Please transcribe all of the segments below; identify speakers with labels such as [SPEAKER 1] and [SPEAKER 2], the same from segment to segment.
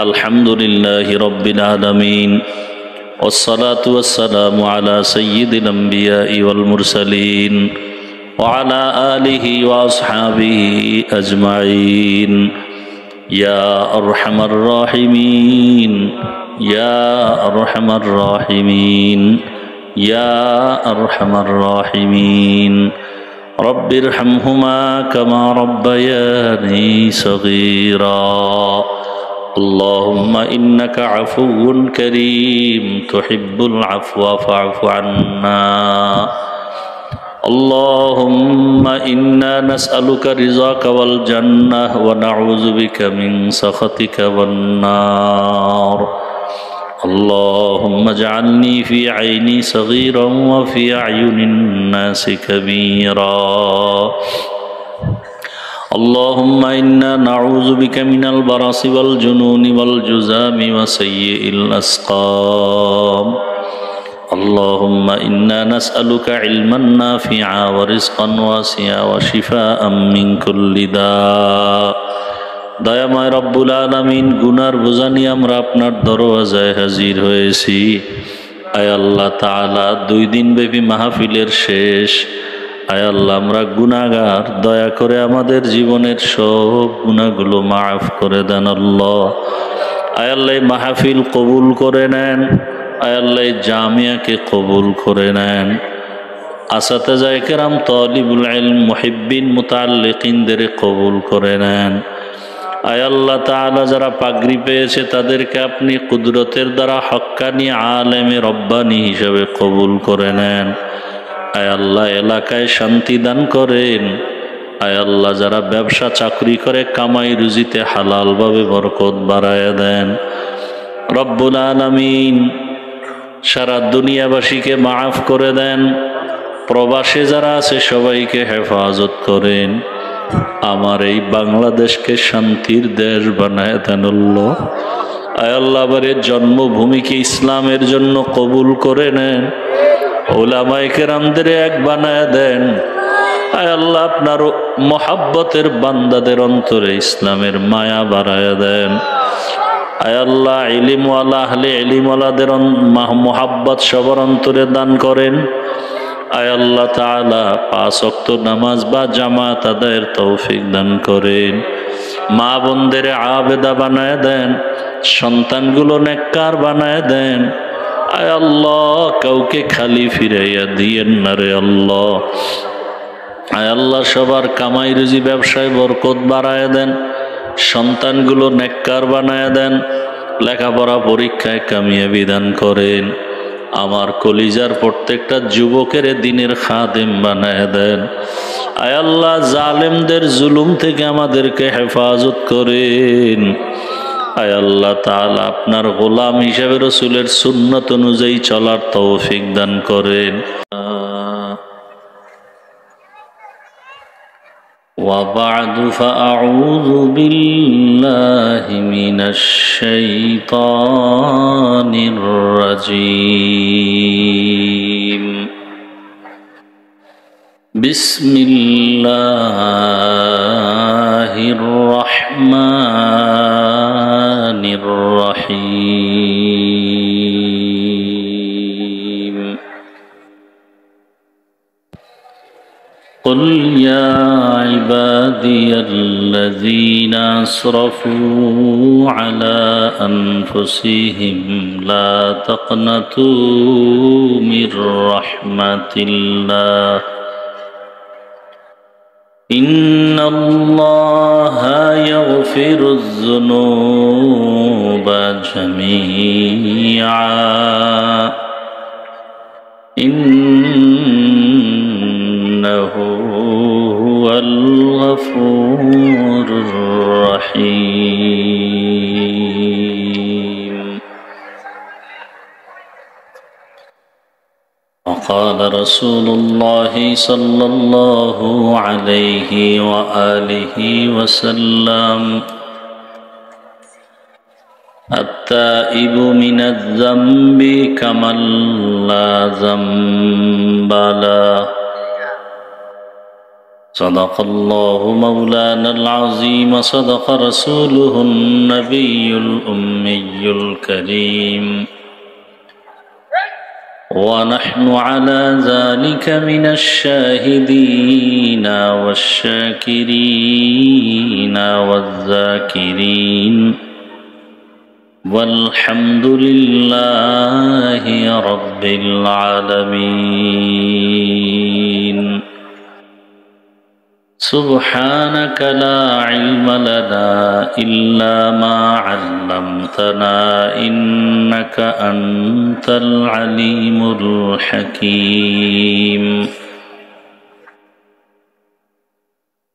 [SPEAKER 1] الحمد لله رب العالمين والصلاة والسلام على سيد الأنبياء والمرسلين وعلى آله وأصحابه أجمعين يا أرحم الراحمين يا أرحم الراحمين يا أرحم الراحمين رب ارحمهما كما ربياني صغيرا اللهم إنك عفو كريم تحب العفو فاعف عنا اللهم إنا نسألك رضاك والجنة ونعوذ بك من سخطك والنار اللهم اجعلني في عيني صغيرا وفي أعين الناس كبيرا اللهم إنا نعوذ بك من البرص والجنون والجذام وسيء الأسقام اللهم إنا نسألك علما نافعا ورزقا واسعا وشفاء من كل داء দয়াময় রব্বুল আলামিন, গুনার বোঝা নিয়ে আমরা আপনার দরওয়াজায় হাজির হয়েছি। আয় আল্লাহ তাআলা, 2 দিন ব্যাপী মাহফিলের শেষ। আয় আল্লাহ, আমরা গুনাহগার, দয়া করে আমাদের জীবনের সব গুনাহগুলো মাফ করে দেন আল্লাহ। আয় আল্লাহ, মাহফিল কবুল করে নেন। আয় আল্লাহ, জামিয়াকে কবুল করে নেন। আসাতিজা কেরাম, তালিবুল ইলম, মুহিব্বিন, মুতাআল্লিকিনদের কবুল করে নেন। আয় আল্লাহ তাআলা, যারা পাগড়ি পেয়েছে তাদেরকে আপনি কুদরতের দ্বারা হক্কানি আলেমে রব্বানি হিসেবে কবুল করে নেন। আয় আল্লাহ, এলাকায় শান্তি দান করেন। আয় আল্লাহ, যারা ব্যবসা চাকরি করে কামাই রুজিতে হালালভাবে বরকত বাড়ায় দেন রব্বুল আলামিন। সারা দুনিয়াবাসীকে মাফ করে দেন। প্রবাসে যারা আছে সবাইকে হেফাজত করেন। আমার এই বাংলাদেশকে শান্তির দেশ বানায় দেন আল্লাহ। আয় আল্লাহ, আবারের জন্মভূমিকে ইসলামের জন্য কবুল করে নেন। উলামায়ে কেরামদের এক বানায় দেন। আয় আল্লাহ, আপনার মহাব্বতের বান্দাদের অন্তরে ইসলামের মায়া বাড়ায় দেন। আয় আল্লাহ, ইলমওয়ালা আহলে ইলমওয়ালাদের মহাব্বত সবার অন্তরে দান করেন। আয় আল্লাহ তাআলা, 5 ওয়াক্ত নামাজ বা জামাত আদায়ের তৌফিক দান করেন। মা বোনদের আবেদা বানায় দেন। সন্তানগুলো নেককার বানায় দেন। আয় আল্লাহ, কাউকে খালি ফিরাইয়া দিয়েন না রে আল্লাহ। আয় আল্লাহ, সবার কামাই রুজি ব্যবসায় বরকত বাড়ায় দেন। সন্তানগুলো নেককার বানায় দেন। লেখাপড়া পরীক্ষায় কামিয়াবি দান করেন। আমার কলিজার প্রত্যেকটা যুবকের দিনের খাদেম বানায় দেন। আয় আল্লাহ, জালেমদের জুলুম থেকে আমাদেরকে হেফাজত করেন। আয় আল্লাহ তাআলা, আপনার গোলাম হিসেবে রাসূলের সুন্নাত অনুযায়ী চলার তৌফিক দান করেন। وبعد فأعوذ بالله من الشيطان الرجيم بسم الله الرحمن الرحيم قل يا عبادي الذين أسرفوا على أنفسهم لا تقنطوا من رحمة الله إن الله يغفر الذنوب جميعا إنه هو الغفور الرحيم وقال رسول الله صلى الله عليه وآله وسلم التائب من الذنب كمن لا ذنب له صدق الله مولانا العظيم صدق رسوله النبي الأمي الكريم ونحن على ذلك من الشاهدين والشاكرين والذاكرين والحمد لله رب العالمين سبحانك لا علم لنا إلا ما علمتنا إنك أنت العليم الحكيم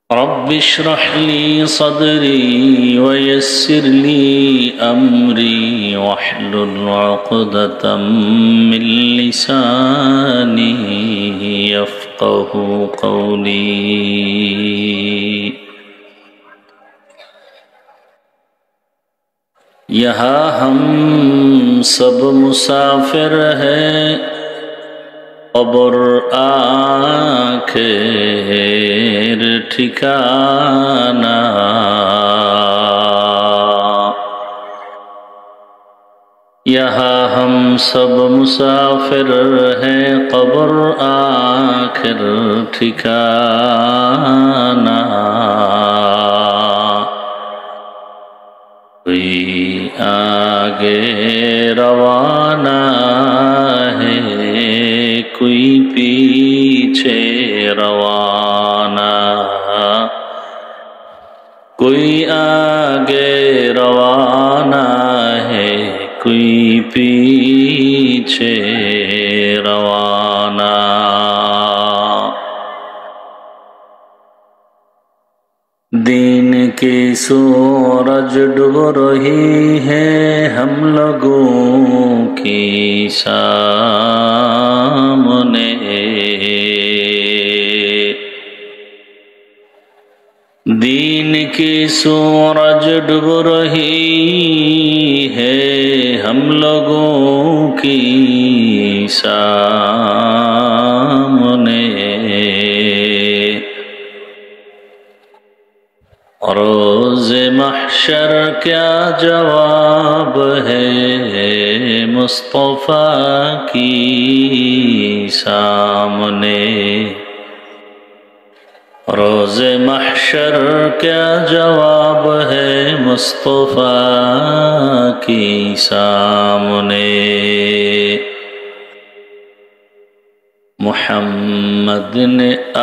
[SPEAKER 1] رب اشرح لي صدري ويسر لي أمري واحلل عقدة من لساني يفقه قولي یہاں ہم سب مسافر ہیں قبر آخر ٹھکانہ یہاں ہم سب مسافر ہیں قبر آخر ٹھکانہ کوئی آگے روانہ ہے کوئی پیچھے روانہ کوئی آگے روانہ ہے کوئی پیچھے روانہ دین کی سورج ڈوب رہی ہے ہم لوگوں کی سامنے دین کی سورج ڈوب رہی ہے ہم لوگوں کی سامنے روز محشر کیا جواب ہے مصطفیٰ کی سامنے روز محشر کیا جواب ہے مصطفیٰ کی سامنے محمد نے آ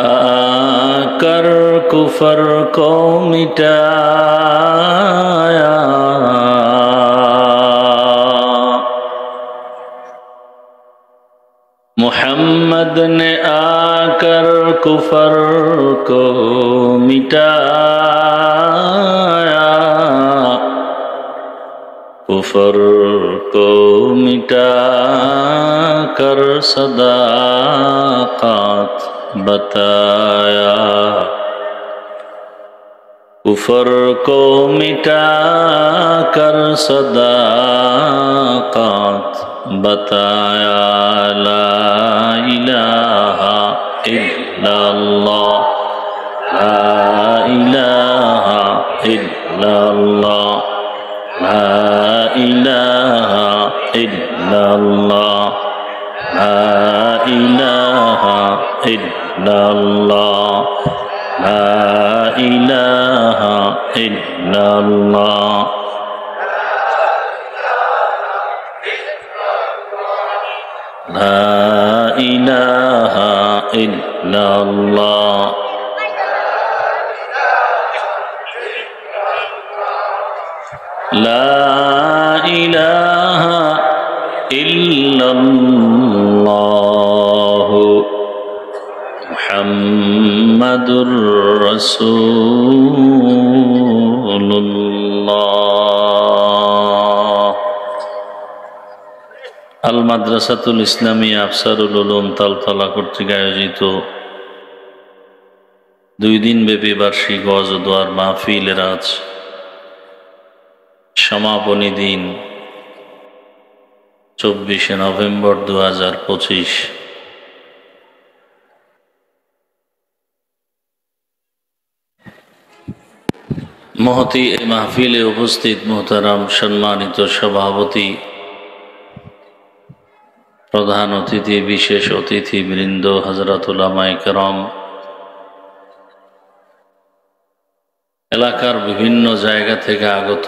[SPEAKER 1] کر کفر کو مٹایا محمد نے آ کر کفر کو مٹایا کفر کو مٹا کر صداقت بتایا کفر کو مٹا کر صداقت بتایا لا الہ الا اللہ لا الہ الا اللہ لا الہ الا اللہ لا الہ الا اللہ لا الہ الا اللہ لا الہ الا اللہ لا الہ الا اللہ محمد رسول اللہ আল মাদ্রাসাতুল ইসলামিয়া আফসারুল উলুম তালতলা কর্তৃক আয়োজিত 2 দিন ব্যাপী বার্ষিক ওয়াজ ও দোয়ার মাহফিলের আজ সমাপনী দিন 24 নভেম্বর 2025। মহতি এই মাহফিলে উপস্থিত মোহতারাম সম্মানিত সভাপতি, প্রধান অতিথি, বিশেষ অতিথি বৃন্দ, হযরত উলামায়ে কেরাম, এলাকার বিভিন্ন জায়গা থেকে আগত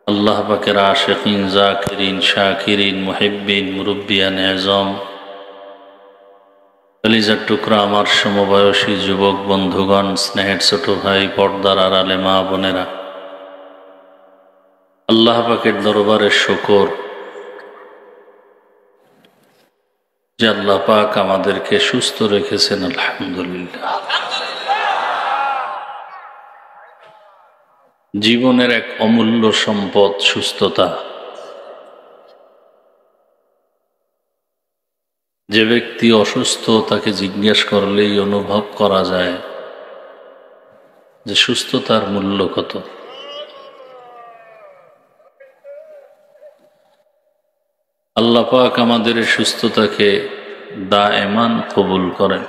[SPEAKER 1] আল্লাহ পাকের আশিকিন, জাকিরিন, শাকিরিন, মুহিব্বিন, মুরব্বিয়ান আযম, কলিজার টুকরা আমার সমবয়সী যুবক বন্ধুগণ, স্নেহের ছোট ভাই, পর্দার আড়ালে মা বোনেরা, আল্লাহ পাকের দরবারে শুকর যে আল্লাহ পাক আমাদেরকে সুস্থ রেখেছেন, আলহামদুলিল্লাহ। জীবনের এক অমূল্য সম্পদ সুস্থতা। যে ব্যক্তি অসুস্থ তাকে জিজ্ঞেস করলেই অনুভব করা যায় যে সুস্থতার মূল্য কত। আল্লাহ পাক আমাদের সুস্থতাকে দায়েমান কবুল করেন।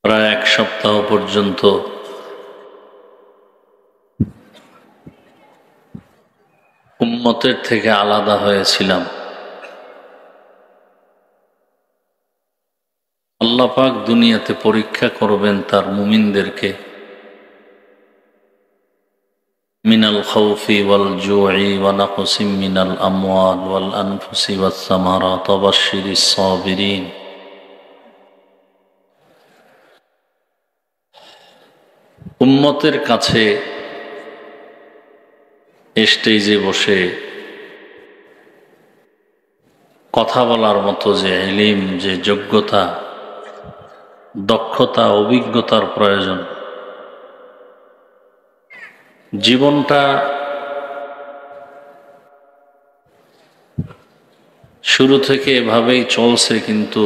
[SPEAKER 1] প্রায় এক সপ্তাহ পর্যন্ত উম্মতের থেকে আলাদা হয়েছিলাম। আল্লাহ পাক দুনিয়াতে পরীক্ষা করবেন তার মুমিনদেরকে। মিনাল খাউফি ওয়াল জুই ওয়া নাকসিম মিনাল আমওয়াল ওয়াল আনফুসি ওয়াস সামারাত ওয়া বাশশিরিস সাবিরিন। উম্মতের কাছে স্টেজে বসে কথা বলার মতো যে ইলম, যে যোগ্যতা, দক্ষতা, অভিজ্ঞতার প্রয়োজন, জীবনটা শুরু থেকে এভাবেই চলছে, কিন্তু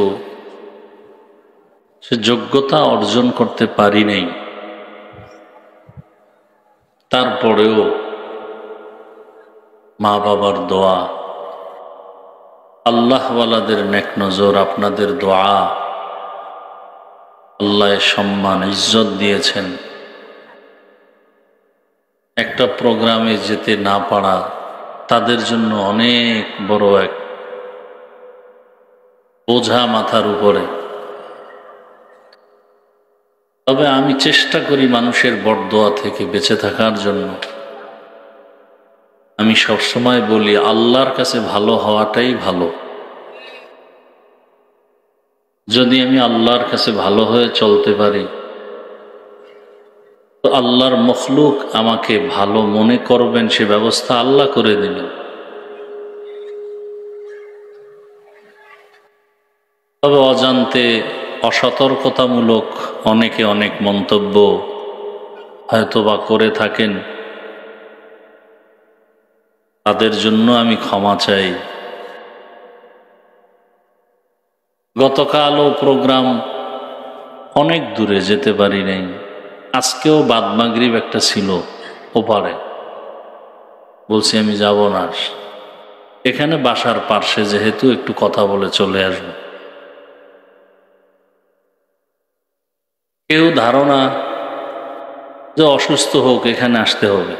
[SPEAKER 1] সে যোগ্যতা অর্জন করতে পারি নাই। তারপরেও মা বাবার দোয়া, আল্লাহওয়ালাদের নেক নজর, আপনাদের দোয়া, আল্লাহ সম্মান ইজ্জত দিয়েছেন। একটা প্রোগ্রামে যেতে না পারা তাদের জন্য অনেক বড় এক বোঝা মাথার উপরে। তবে আমি চেষ্টা করি মানুষের বরদোয়া থেকে বেঁচে থাকার জন্য। আমি সবসময় বলি আল্লাহর কাছে ভালো হওয়াটাই ভালো। যদি আমি আল্লাহর কাছে ভালো হয়ে চলতে পারি তো আল্লাহর মখলুক আমাকে ভালো মনে করবেন, সে ব্যবস্থা আল্লাহ করে দিলেন। তবে অজান্তে অসতর্কতামূলক অনেকে অনেক মন্তব্য হয়তোবা করে থাকেন, তাদের জন্য আমি ক্ষমা চাই। গতকালও প্রোগ্রাম অনেক দূরে যেতে পারি নাই। আজকেও বাদ মাগরিব একটা ছিল ওপারে, বলছি আমি যাব না, এখানে বাসার পার্শ্বে যেহেতু একটু কথা বলে চলে আসবো। কেউ ধারণা যে অসুস্থ হোক এখানে আসতে হবে,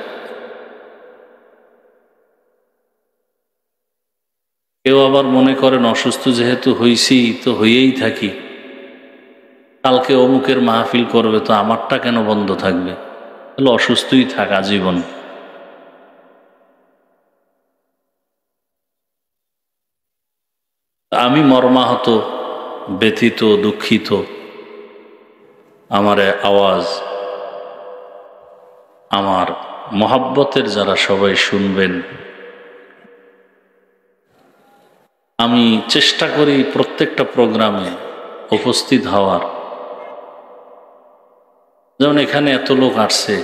[SPEAKER 1] কেউ আবার মনে করেন অসুস্থ যেহেতু হইছি তো হইয়েই থাকি, কালকে অমুকের মাহফিল করবে তো আমারটা কেন বন্ধ থাকবে, তাহলে অসুস্থই থাকা জীবন। আমি মর্মাহত, ব্যথিত, দুঃখিত। আমার আওয়াজ আমার মহাব্বতের যারা সবাই শুনবেন, আমি চেষ্টা করি প্রত্যেকটা প্রোগ্রামে উপস্থিত হওয়ার। যেমন এখানে এত লোক আসছে,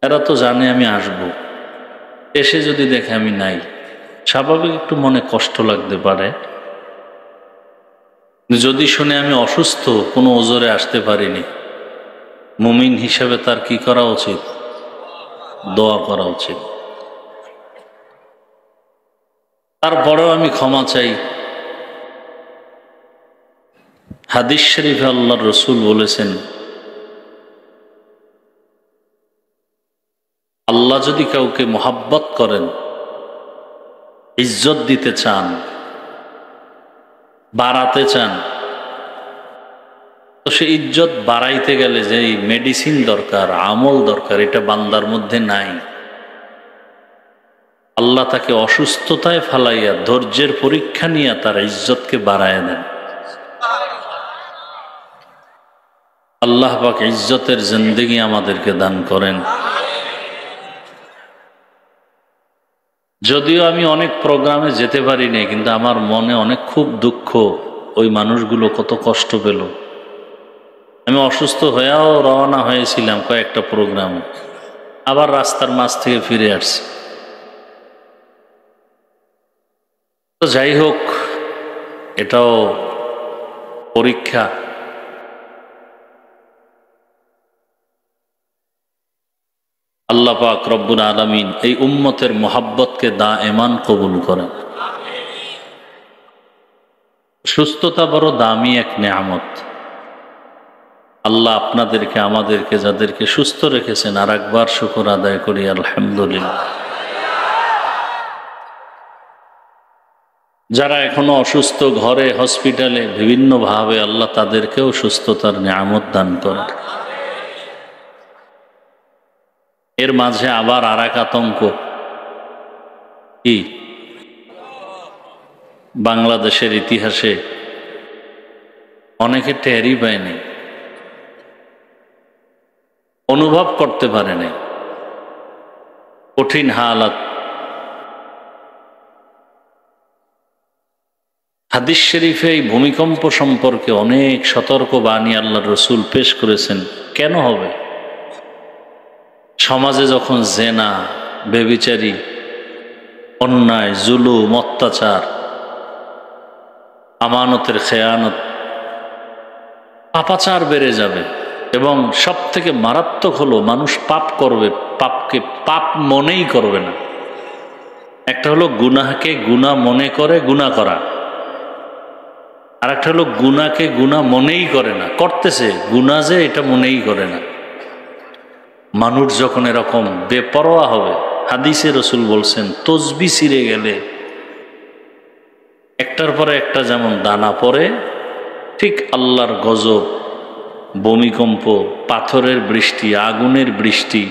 [SPEAKER 1] এরা তো জানে আমি আসব, এসে যদি দেখে আমি নাই, স্বাভাবিক একটু মনে কষ্ট লাগতে পারে। যদি শুনে আমি অসুস্থ, কোনো ওজরে আসতে পারিনি, মুমিন হিসেবে তার কি করা উচিত? দোয়া করা উচিত। তারপরেও আমি ক্ষমা চাই। হাদিস শরীফে আল্লাহর রাসূল বলেছেন, আল্লাহ যদি কাউকে মোহাব্বত করেন, ইজ্জত দিতে চান, বাড়াতে চান, তো সে ইজ্জত বাড়াইতে গেলে যে মেডিসিন দরকার, আমল দরকার, এটা বান্দার মধ্যে নাই। আল্লাহ তাকে অসুস্থতায় ফালাইয়া ধৈর্যের পরীক্ষা নিয়ে তার ইজ্জতকে বাড়ায় দেন। আল্লাহ পাক ইজ্জতের জিন্দেগি আমাদেরকে দান করেন। যদিও আমি অনেক প্রোগ্রামে যেতে পারি নাই, কিন্তু আমার মনে অনেক খুব দুঃখ, ওই মানুষগুলো কত কষ্ট পেল। আমি অসুস্থ হয়েও রওনা হয়েছিলাম কয়েকটা প্রোগ্রামে, আবার রাস্তার মাঝ থেকে ফিরে আসছি। তো যাই হোক, এটাও পরীক্ষা। আল্লাহ পাক রব্বুল আলামিন এই উম্মতের মোহাব্বতকে দায়েমান কবুল করেন। সুস্থতা বড় দামি এক নেয়ামত। আল্লাহ আপনাদেরকে, আমাদেরকে, যাদেরকে সুস্থ রেখেছেন, আর একবার শুকর আদায় করি আলহামদুলিল্লাহ। যারা এখনো অসুস্থ, ঘরে, হসপিটালে, বিভিন্নভাবে, আল্লাহ তাদেরকেও সুস্থতার নেয়ামত দান করেন। এর মাঝে আবার আর এক আতঙ্ক, কি বাংলাদেশের ইতিহাসে অনেকে টেরই পায়নি, অনুভব করতে পারে নাই কঠিন হালাত। হাদিস শরীফে এই ভূমিকম্প সম্পর্কে অনেক সতর্ক বাণী আল্লাহর রাসূল পেশ করেছেন। কেন হবে? সমাজে যখন জেনা, বেবিচারি, অন্যায়, জুলুম, অত্যাচার, আমানতের খেয়ানত, পাপাচার বেড়ে যাবে, এবং সব থেকে মারাত্মক হলো মানুষ পাপ করবে, পাপকে পাপ মনেই করবে না। একটা হলো গুনাহকে গুনাহ মনে করে গুনাহ করা, আর একটা হলো গুনাহকে গুনাহ মনেই করে না, করতেছে গুনাহ যে এটা মনেই করে না। মানুষ যখন এরকম বেপরোয়া হবে, হাদিসে রাসূল বলছেন তসবিহ ছিঁড়ে গেলে একটার পরে একটা যেমন দানা পড়ে, ঠিক আল্লাহর গজব, ভূমিকম্প, পাথরের বৃষ্টি, আগুনের বৃষ্টি,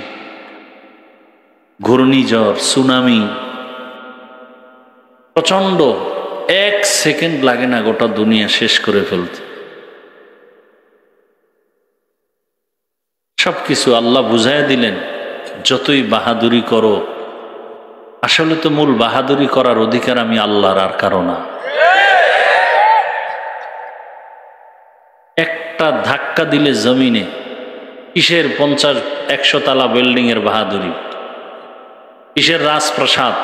[SPEAKER 1] ঘূর্ণিঝড়, সুনামি, প্রচন্ড, এক সেকেন্ড লাগে না গোটা দুনিয়া শেষ করে ফেলতে। সবকিছু আল্লাহ বুঝাইয়া দিলেন, যতই বাহাদুরি করো, আসলে তো মূল বাহাদুরি করার অধিকার আমি আল্লাহর, আর কারো না। একটা ধাক্কা দিলে জমিনে, কিসের 50-100 তলা বিল্ডিং এর বাহাদুরি, কিসের রাজপ্রাসাদ,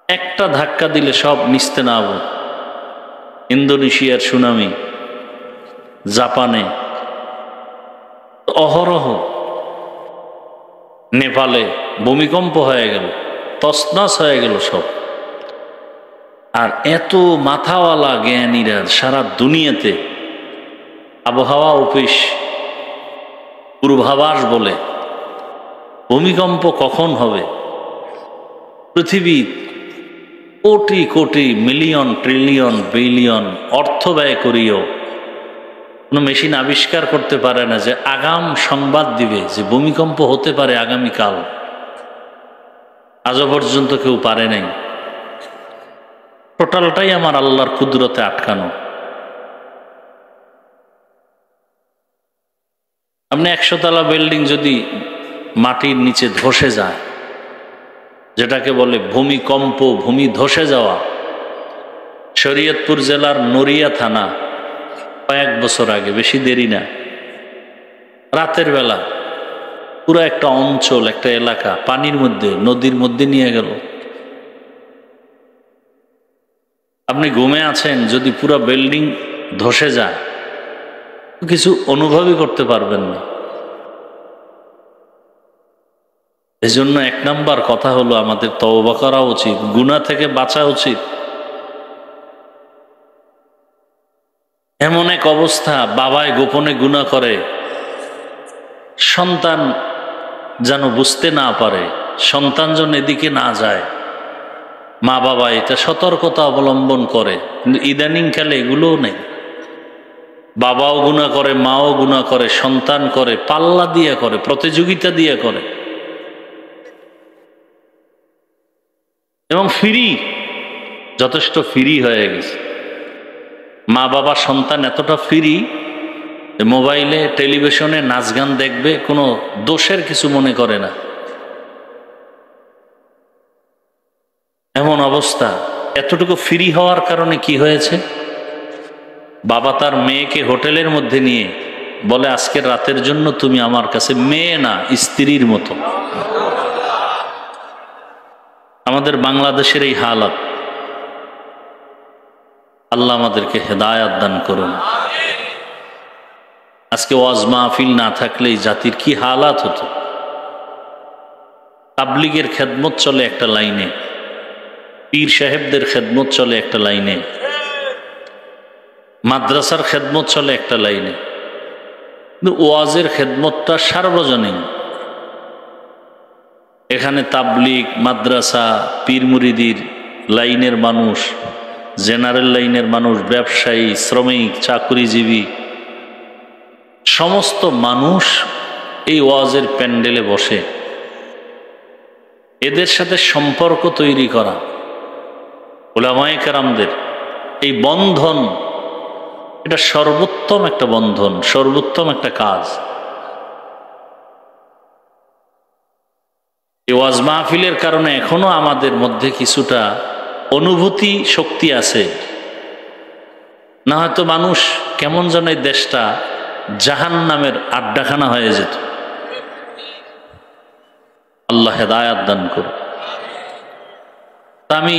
[SPEAKER 1] একটা ধাক্কা দিলে সব নিস্তে নাবুদ। ইন্দোনেশিয়ার সুনামি, জাপানে অহরহ, নেপালে ভূমিকম্প হয়ে গেল, তছনছ হয়ে গেল সব। আর এত মাথাওয়ালা জ্ঞানীরা সারা দুনিয়াতে আবহাওয়া অফিস পূর্বাভাস বলে ভূমিকম্প কখন হবে, পৃথিবী crore crore, million, trillion, billion অর্থ ব্যয় করিও কোনো মেশিন আবিষ্কার করতে পারে না যে আগাম সংবাদ দিবে যে ভূমিকম্প হতে পারে আগামীকাল। আজও পর্যন্ত কেউ পারে নাই। টোটালটাই আমার আল্লাহর কুদরতে আটকানো। আপনি 100 তলা বিল্ডিং যদি মাটির নিচে ধসে যায়, যেটাকে বলে ভূমিকম্প, ভূমি ধসে যাওয়া, শরীয়তপুর জেলার নড়িয়া থানা কয়েক বছর আগে, বেশি দেরি না, রাতের বেলা পুরো একটা অঞ্চল, একটা এলাকা পানির মধ্যে, নদীর মধ্যে নিয়ে গেল। আপনি ঘুমে আছেন, যদি পুরো বিল্ডিং ধসে যায় কিছু অনুভবই করতে পারবেন না। এজন্য এক নাম্বার কথা হলো আমাদের তওবা করা উচিত, গুনাহ থেকে বাঁচা উচিত। এমন এক অবস্থা, বাবায় গোপনে গুনাহ করে, সন্তান যেন বুঝতে না পারে, সন্তান যেন এদিকে না যায়, মা বাবা এটা সতর্কতা অবলম্বন করে, কিন্তু ইদানিং কালে এগুলোও নেই। বাবাও গুনাহ করে, মাও গুনাহ করে, সন্তান করে, পাল্লা দিয়ে করে, প্রতিযোগিতা দিয়ে করে, এবং ফ্রি, যথেষ্ট ফ্রি হয়ে গেছে। মা বাবা সন্তান এতটা ফ্রি, মোবাইলে টেলিভিশনে নাচ গান দেখবে, কোনো দোষের কিছু মনে করে না। এমন অবস্থা, এতটুকু ফ্রি হওয়ার কারণে কি হয়েছে, বাবা তার মেয়েকে হোটেলের মধ্যে নিয়ে বলে আজকের রাতের জন্য তুমি আমার কাছে মেয়ে না, স্ত্রীর মতো। আমাদের বাংলাদেশের এই হালাত, আল্লাহ আমাদেরকে হেদায়াত দান করুন। আজকে ওয়াজ মাহফিল না থাকলে এই জাতির কি হালাত হতো। তাবলিগের খেদমত চলে একটা লাইনে, পীর সাহেবদের খেদমত চলে একটা লাইনে, মাদ্রাসার খেদমত চলে একটা লাইনে, কিন্তু ওয়াজের খেদমতটা সার্বজনীন। এখানে তাবলিগ, মাদ্রাসা, পীর মুরিদির লাইনের মানুষ, জেনারেল লাইনের মানুষ, ব্যবসায়ী, শ্রমিক, চাকরিজীবী, সমস্ত মানুষ এই ওয়াজের প্যান্ডেলে বসে। এদের সাথে সম্পর্ক তৈরি করা, উলামায়ে কেরামদের এই বন্ধন, এটা সর্বোত্তম একটা বন্ধন, সর্বোত্তম একটা কাজ। এই ওয়াজ মাহফিলের কারণে এখনো আমাদের মধ্যে কিছুটা অনুভূতি শক্তি আছে, না হয়তো মানুষ কেমন যেন এই দেশটা জাহান্নামের আড্ডাখানা হয়ে যেত। আল্লাহ হেদায়াত দান করুন। আমি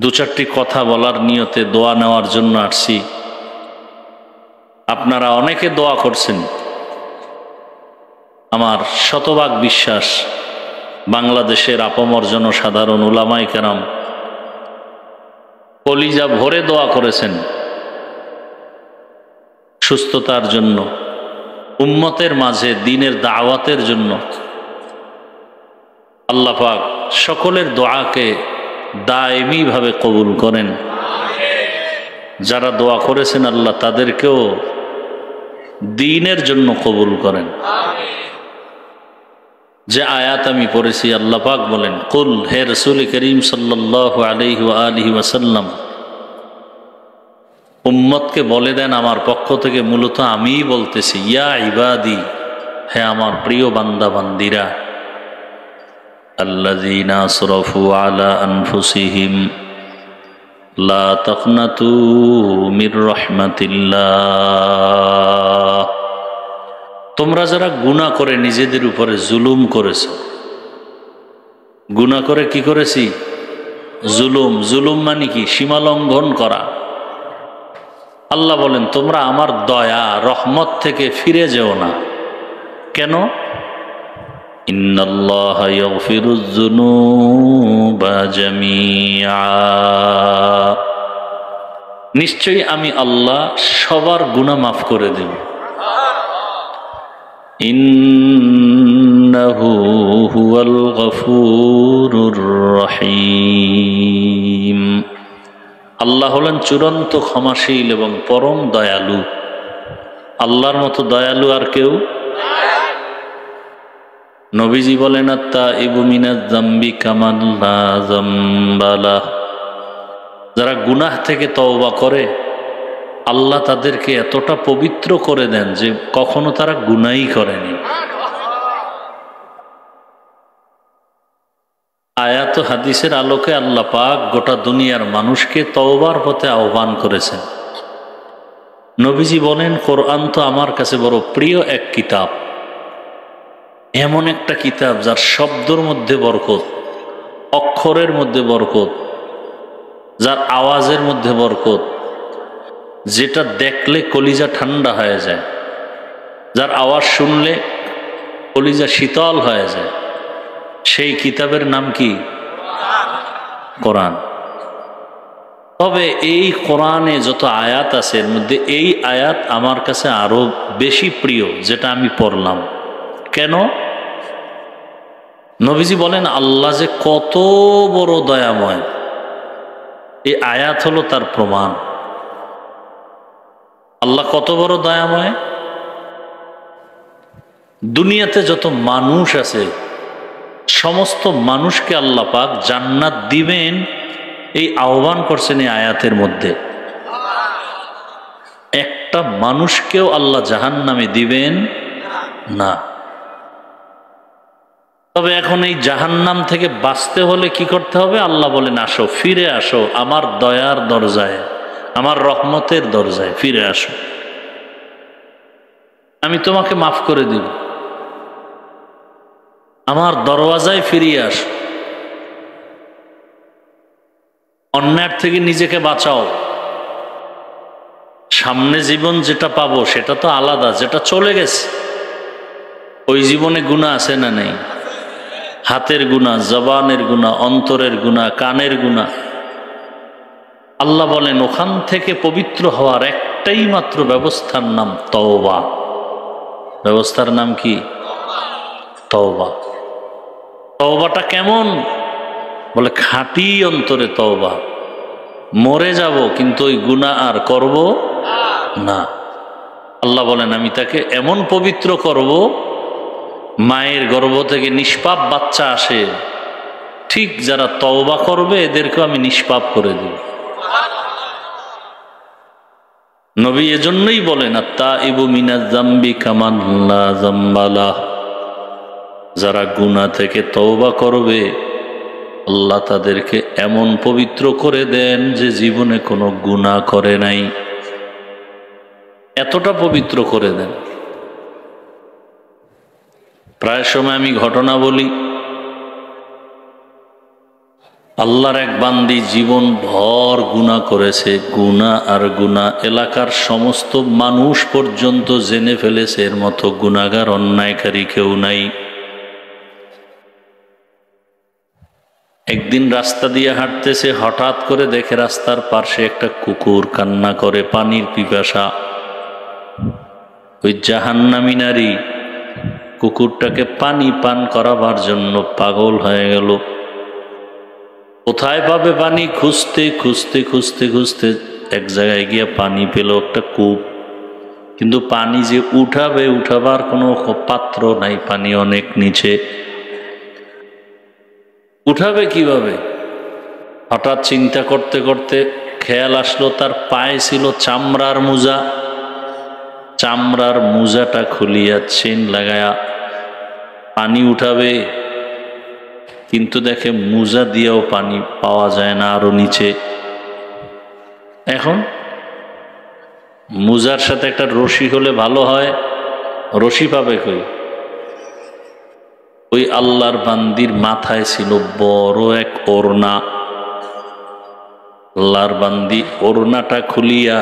[SPEAKER 1] দু চারটি কথা বলার নিয়তে দোয়া নেওয়ার জন্য আসছি। আপনারা অনেকে দোয়া করছেন, আমার শতভাগ বিশ্বাস বাংলাদেশের আপামর জনসাধারণ, উলামায়ে কেরাম কলিজা ভরে দোয়া করেছেন সুস্থতার জন্য, উম্মতের মাঝে দ্বীনের দাওয়াতের জন্য। আল্লাহ পাক সকলের দোয়াকে দায়মি ভাবে কবুল করেন। যারা দোয়া করেছেন আল্লাহ তাদেরকেও দ্বীনের জন্য কবুল করেন। যে আয়াত আমি পড়েছি, আল্লাহ পাক বলেন, কুল, হে রাসূল করিম সাল্লাল্লাহু আলাইহি ওয়া আলিহি ওয়াসাল্লাম, উম্মতকে বলে দেন আমার পক্ষ থেকে, মূলত আমিই বলতেছি, ইয়া ইবাদি, হে আমার প্রিয় বান্দা বান্দিরা, আল্লাযীনা আসরাফু আলা আনফুসিহিম লা তাকনাতু মির রাহমাতিল্লাহ। তোমরা যারা গুনাহ করে নিজেদের উপরে জুলুম করেছো, গুনাহ করে কি করেছি? জুলুম। জুলুম মানে কি? সীমা লঙ্ঘন করা। আল্লাহ বলেন তোমরা আমার দয়া রহমত থেকে ফিরে যেও না। কেন? ইন্নাল্লাহা ইয়াগফিরুয যুনুবা জামিআ, নিশ্চয়ই আমি আল্লাহ সবার গুনাহ মাফ করে দেব। ইন্নাহু হুয়াল গফুরুর রহিম, আল্লাহ হলেন চূড়ান্ত ক্ষমাশীল এবং পরম দয়ালু। আল্লাহর মতো দয়ালু আর কেউ? নবীজি বলেন, আত-তাইবু মিনাজ যামবি কামান লা যামবা লাহ, যারা গুনাহ থেকে তওবা করে আল্লাহ তাদেরকে এতটা পবিত্র করে দেন যে কখনো তারা গুনাহই করেনি। আয়াত হাদিসের আলোকে আল্লাহ পাক গোটা দুনিয়ার মানুষকে তওবার পথে আহ্বান করেছেন। নবীজি বলেন, কোরআন তো আমার কাছে বড় প্রিয় এক কিতাব, এমন একটা কিতাব যার শব্দের মধ্যে বরকত, অক্ষরের মধ্যে বরকত, যার আওয়াজের মধ্যে বরকত, যেটা দেখলে কলিজা ঠান্ডা হয়ে যায়, যার আওয়াজ শুনলে কলিজা শীতল হয়ে যায়, সেই কিতাবের নাম কি? কোরআন। তবে এই কোরআনে যত আয়াত আছে এর মধ্যে এই আয়াত আমার কাছে আরো বেশি প্রিয়, যেটা আমি পড়লাম। কেন? নবীজি বলেন আল্লাহ যে কত বড় দয়াময়, এই আয়াত হলো তার প্রমাণ। আল্লাহ কত বড় দয়াময়। দুনিয়াতে যত মানুষ আছে সমস্ত মানুষকে আল্লাহ পাক জান্নাত দিবেন এই আহ্বান করছেন এই আয়াতের মধ্যে। একটা মানুষকেও আল্লাহ জাহান্নামে দিবেন না। তবে এখন এই জাহান্নাম থেকে বাঁচতে হলে কি করতে হবে? আল্লাহ বলেন আসো, ফিরে আসো আমার দয়ার দরজায়, আমার রহমতের দরজায় ফিরে আসো, আমি তোমাকে মাফ করে দিব, আমার দরওয়াজায় ফিরিয়ে আসো। অন্যায় থেকে নিজেকে বাঁচাও। সামনে জীবন যেটা পাবো সেটা তো আলাদা, যেটা চলে গেছে। ওই জীবনে গুনাহ আছে না নেই? হাতের গুনাহ, জবানের গুনাহ, অন্তরের গুনাহ, কানের গুনাহ। আল্লাহ বলেন ওখান থেকে পবিত্র হওয়ার একটাই মাত্র ব্যবস্থার নাম তওবা। ব্যবস্থার নাম কি? তওবা। তওবাটা কেমন? বলে খাঁটি অন্তরে তওবা। মরে যাব কিন্তু ওই গুনাহ আর করব না। আল্লাহ বলেন আমি তাকে এমন পবিত্র করব, মায়ের গর্ভ থেকে নিষ্পাপ বাচ্চা আসে, ঠিক যারা তওবা করবে এদেরকে আমি নিষ্পাপ করে দিব। নবী এজন্যই বলেন আত্তাইবু মিনাজ যামবি কামান লা যামবা লাহ। যারা গুনাহ থেকে তওবা করবে আল্লাহ তাদেরকে এমন পবিত্র করে দেন যে জীবনে কোনো গুনাহ করে নাই, এতটা পবিত্র করে দেন। প্রায় সময় আমি ঘটনা বলি, আল্লাহর এক বান্দি জীবন ভর গুনাহ করেছে, গুনাহ আর গুনাহ, এলাকার সমস্ত মানুষ পর্যন্ত জেনে ফেলেছে এর মতো গুনাহগার অন্যায়কারী কেউ নাই। একদিন রাস্তা দিয়ে হাঁটতেছে, হঠাৎ করে দেখে রাস্তার পাশে একটা কুকুর কান্না করে, পানির পিপাসা। ওই জাহান্নামী নারী কুকুরটাকে পানি পান করাবার জন্য পাগল হয়ে গেল। কোথায় পাবে পানি? খুঁজতে খুঁজতে খুঁজতে খুঁজতে এক জায়গায় গিয়ে পানি পেল, একটা কূপ। কিন্তু পানি যে উঠাবে, উঠাবার কোনো পাত্র নাই, পানি অনেক নিচে। উঠাবে কিভাবে? হঠাৎ চিন্তা করতে করতে খেয়াল আসলো তার পায়ে ছিল চামড়ার মোজা। চামড়ার মোজাটা খুলিয়া চেন লাগায়া পানি উঠাবে, কিন্তু দেখে মোজা দিয়েও পানি পাওয়া যায় না, আরো নিচে। এখন মোজার সাথে একটা রশি হলে ভালো হয়, রশি পাবে কই? ওই আল্লাহর বান্দির মাথায় ছিল বড় এক ওড়না। আল্লাহর বান্দি ওড়নাটা খুলিয়া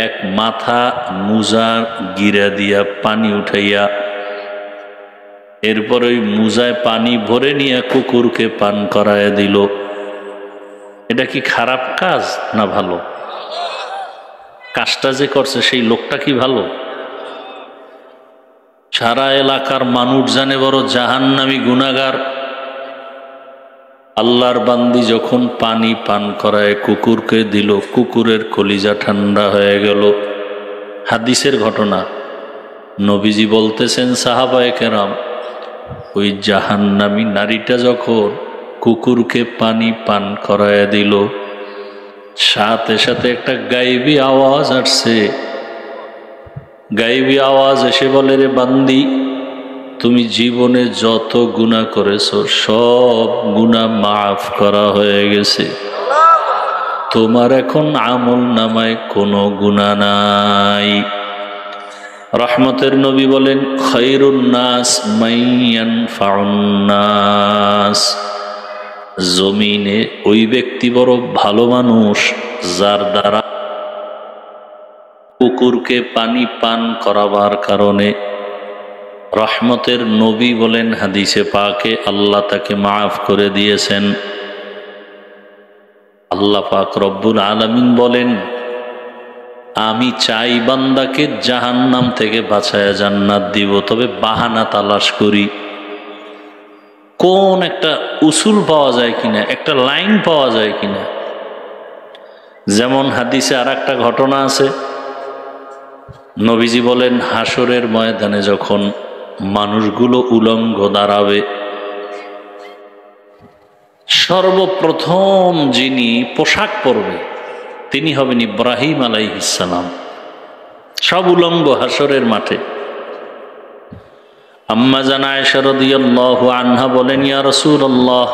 [SPEAKER 1] এক মাথা মুজার গিরা দিয়া পানি উঠাইয়া এরপর ওই মুজায় পানি ভরে নিয়ে কুকুরকে পান করায় দিল। এটা কি খারাপ কাজ না ভালো? কাজটা যে করছে সেই লোকটা কি ভালো? সারা এলাকার মানুষ জানে বড় জাহান্নামী গুনাহগার। আল্লাহর বান্দি যখন পানি পান করায় কুকুরকে দিল, কুকুরের কলিজা ঠান্ডা হয়ে গেল। হাদিসের ঘটনা, নবীজি বলতেছেন সাহাবায়ে কেরাম, ওই জাহান্নামী নারীটা যখন কুকুরকে পানি পান করায় দিল, সাথে সাথে একটা গায়েবী আওয়াজ আসছে। গায়েবী আওয়াজ এসে বলে, রে বান্দি, তুমি জীবনে যত গুনাহ করেছো সব গুনাহ মাফ করা হয়ে গেছে, তোমার এখন আমল নামায় কোনো গুনাহ নাই। রহমতের নবী বলেন, খায়রুন নাস মাইয়ানফাউন নাস। জমিনে ওই ব্যক্তি বড় ভালো মানুষ যার দ্বারা কুকুরকে পানি পান করাবার কারণে রহমতের নবী বলেন হাদিসে পাকে, আল্লাহ তাকে মাফ করে দিয়েছেন। আল্লাহ পাক রব্বুল আলামিন বলেন, আমি চাই বান্দাকে জাহান্নাম থেকে বাঁচায়া জান্নাত দিব, তবে বাহানা তালাশ করি, কোন একটা উসুল পাওয়া যায় কিনা, একটা লাইন পাওয়া যায় কিনা। যেমন হাদিসে আর একটা ঘটনা আছে, নবীজি বলেন হাসরের ময়দানে যখন মানুষগুলো উলঙ্গ দাঁড়াবে, সর্বপ্রথম যিনি পোশাক পরবে তিনি হবেন ইব্রাহিম আলাইহিস সালাম। সব উলঙ্গ হাসরের মাঠে। আম্মা জান আয়েশা রাদিয়াল্লাহু আনহা বলেন, ইয়া রাসূলুল্লাহ,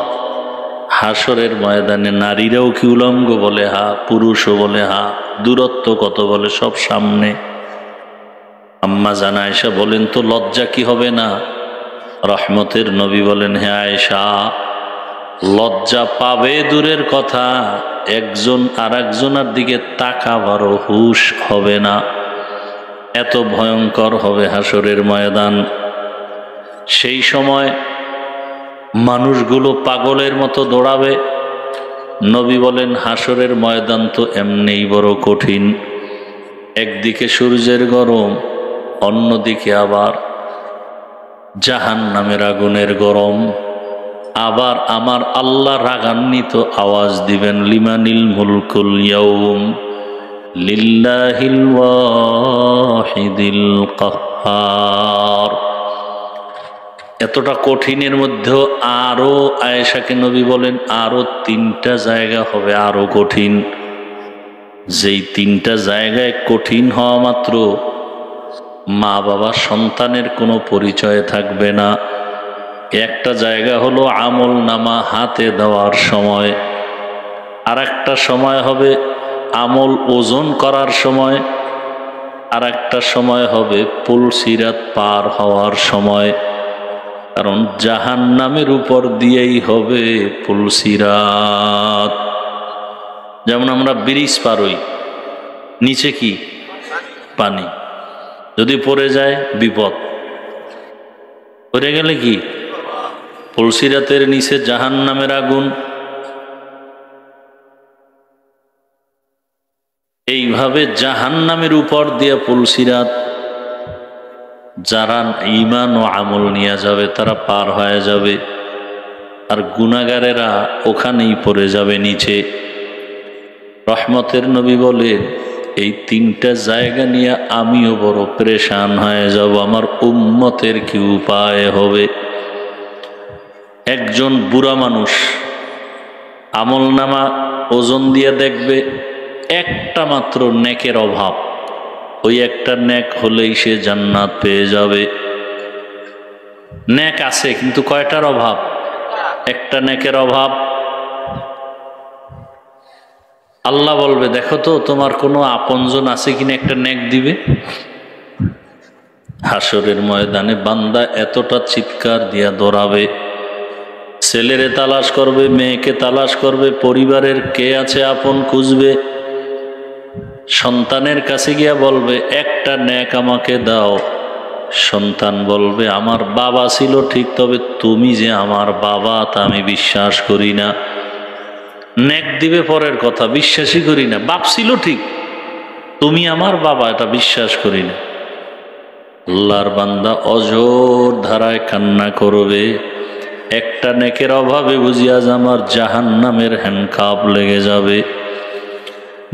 [SPEAKER 1] হাসরের ময়দানে নারীরাও কি উলঙ্গ? বলে হা। পুরুষও? বলে হা। দূরত্ব কত? বলে সব সামনে। আম্মা জান আয়েশা বলেন, তো লজ্জা কি হবে না? রহমতের নবী বলেন, হে আয়েশা, লজ্জা পাবে দূরের কথা, একজন আর একজনের দিকে তাকাবারও হুশ হবে না। এত ভয়ঙ্কর হবে হাসরের ময়দান। সেই সময় মানুষগুলো পাগলের মতো দৌড়াবে। নবী বলেন হাসরের ময়দান তো এমনিই বড় কঠিন। একদিকে সূর্যের গরম, অন্যদিকে আবার জাহান্নামের আগুনের গরম। আবার আমার আল্লাহ রাগান্বিত আওয়াজ দিবেন, লিমানিল মুলকুল ইয়াউম লিল্লাহিল ওয়াহিদিল কাহ্হার। এতটা কঠিনের মধ্যেও আরো আয়েশাকে নবী বলেন আরো তিনটা জায়গা হবে আরো কঠিন। যেই তিনটা জায়গায় কঠিন হওয়া মাত্র মা বাবা সন্তানের কোনো পরিচয় থাকবে না। একটা জায়গা হলো আমল নামা হাতে দেওয়ার সময়, আর একটা সময় হবে আমল ওজন করার সময়, আর একটা সময় হবে পুলসিরাত পার হওয়ার সময়। কারণ জাহান্নামের উপর দিয়েই হবে পুলসিরাত। যেমন আমরা ব্রিজ পার হই, নিচে কি? পানি। যদি পড়ে যায় বিপদ, পড়ে গেলে কি? পুলসিরাতের নিচে জাহান্নামের আগুন। এইভাবে জাহান্নামের উপর দিয়ে পুলসিরাত। যারা ঈমান ও আমল নিয়ে যাবে তারা পার হয়ে যাবে, আর গুনাহগারেরা ওখানেই পড়ে যাবে নিচে। রহমতের নবী বলে, এই তিনটা জায়গা নিয়ে আমিও বড় পেরেশান হয়ে যাব, আমার উম্মতের কি উপায় হবে। একজন বুড়া মানুষ আমলনামা ওজন দিয়ে দেখবে একটা মাত্র নেকের অভাব, ওই একটা নেক হলেই সে জান্নাত পেয়ে যাবে। নেক আছে কিন্তু কয়টার অভাব? একটা নেকের অভাব। আল্লাহ বলবে, দেখো তো তোমার কোনো আপনজন আছে কিনা একটা নেক দিবে। হাসরের ময়দানে বান্দা এতটা চিৎকার দিয়া দৌড়াবে, ছেলেরে তালাশ করবে, মেয়েকে তালাশ করবে, পরিবারের কে আছে আপন খুঁজবে, সন্তানের কাছে গিয়া বলবে একটা নেক আমাকে দাও। সন্তান বলবে আমার বাবা ছিল ঠিক, তবে তুমি যে আমার বাবা তা আমি বিশ্বাস করি না। নেক দিবে পরের কথা, বিশ্বাসই করি না। বাপ ছিল ঠিক, তুমি আমার বাবা এটা বিশ্বাস করি না। আল্লাহর বান্দা অঝোর ধারায় কান্না করবে, একটা নেকের অভাবে বুঝি আজ আমার জাহান্নামের হ্যান্ডকাপ লেগে যাবে।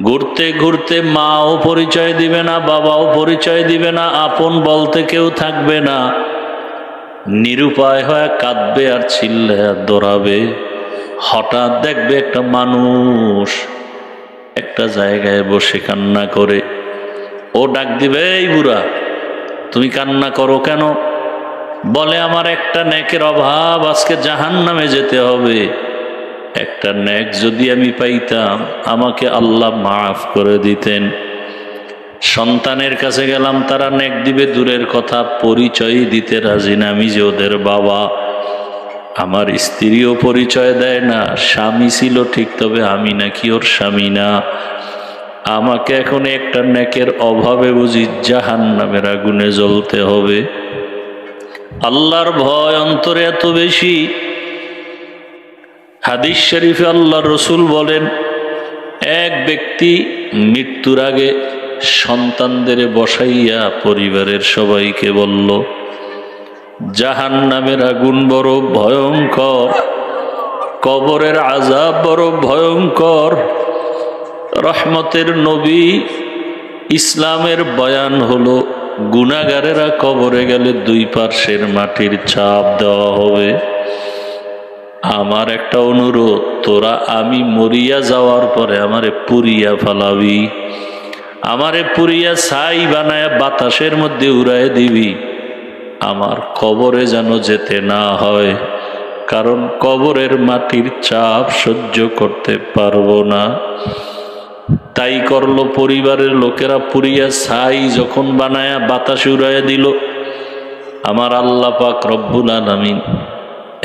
[SPEAKER 1] ঘুরতে ঘুরতে মাও পরিচয় দিবে না, বাবাও পরিচয় দিবে না, আপন বলতে কেউ থাকবে না। নিরুপায় হয়ে কাঁদবে আর চিল্লে আর দৌড়াবে। হঠাৎ দেখবে একটা মানুষ একটা জায়গায় বসে কান্না করে। ও ডাক দিবে, এই বুড়া তুমি কান্না করো কেন? বলে আমার একটা নেকের অভাব, আজকে জাহান্নামে যেতে হবে। একটা নেক যদি আমি পাইতাম আমাকে আল্লাহ মাফ করে দিতেন। সন্তানের কাছে গেলাম, তারা নেক দিবে দূরের কথা, পরিচয় দিতে রাজি না আমি যে ওদের বাবা। আমার স্ত্রীও পরিচয় দেয় না, স্বামী ছিল ঠিক তবে আমি নাকি ওর স্বামী না। আমাকে এখন একটা নেকের অভাবে বুঝি জাহান্নামের আগুনে জ্বলতে হবে। আল্লাহর ভয় অন্তরে এত বেশি, হাদিস শরীফে আল্লাহর রাসূল বলেন, এক ব্যক্তি মৃত্যুর আগে সন্তানদের বসাইয়া পরিবারের সবাইকে বলল, জাহান্নামের আগুন বড় ভয়ঙ্কর, কবরের আযাব বড় ভয়ঙ্কর। রহমতের নবী ইসলামের বয়ান হলো, গুনাহগারেরা কবরে গেলে দুই পার্শ্বের মাটির চাপ দেওয়া হবে। আমার একটা অনুরোধ, তোরা আমি মরিয়া যাওয়ার পরে আমারে পুরিয়া ফালাবি, আমারে পুরিয়া ছাই বানায় বাতাসের মধ্যে উড়ায় দিবি, আমার কবরে যেন যেতে না হয়, কারণ কবরের মাটির চাপ সহ্য করতে পারবো না। তাই করলো, পরিবারের লোকেরা পুরিয়া ছাই যখন বানায়া বাতাসে উড়াইয়া দিল, আমার আল্লাহ পাক রব্বুল আলামিন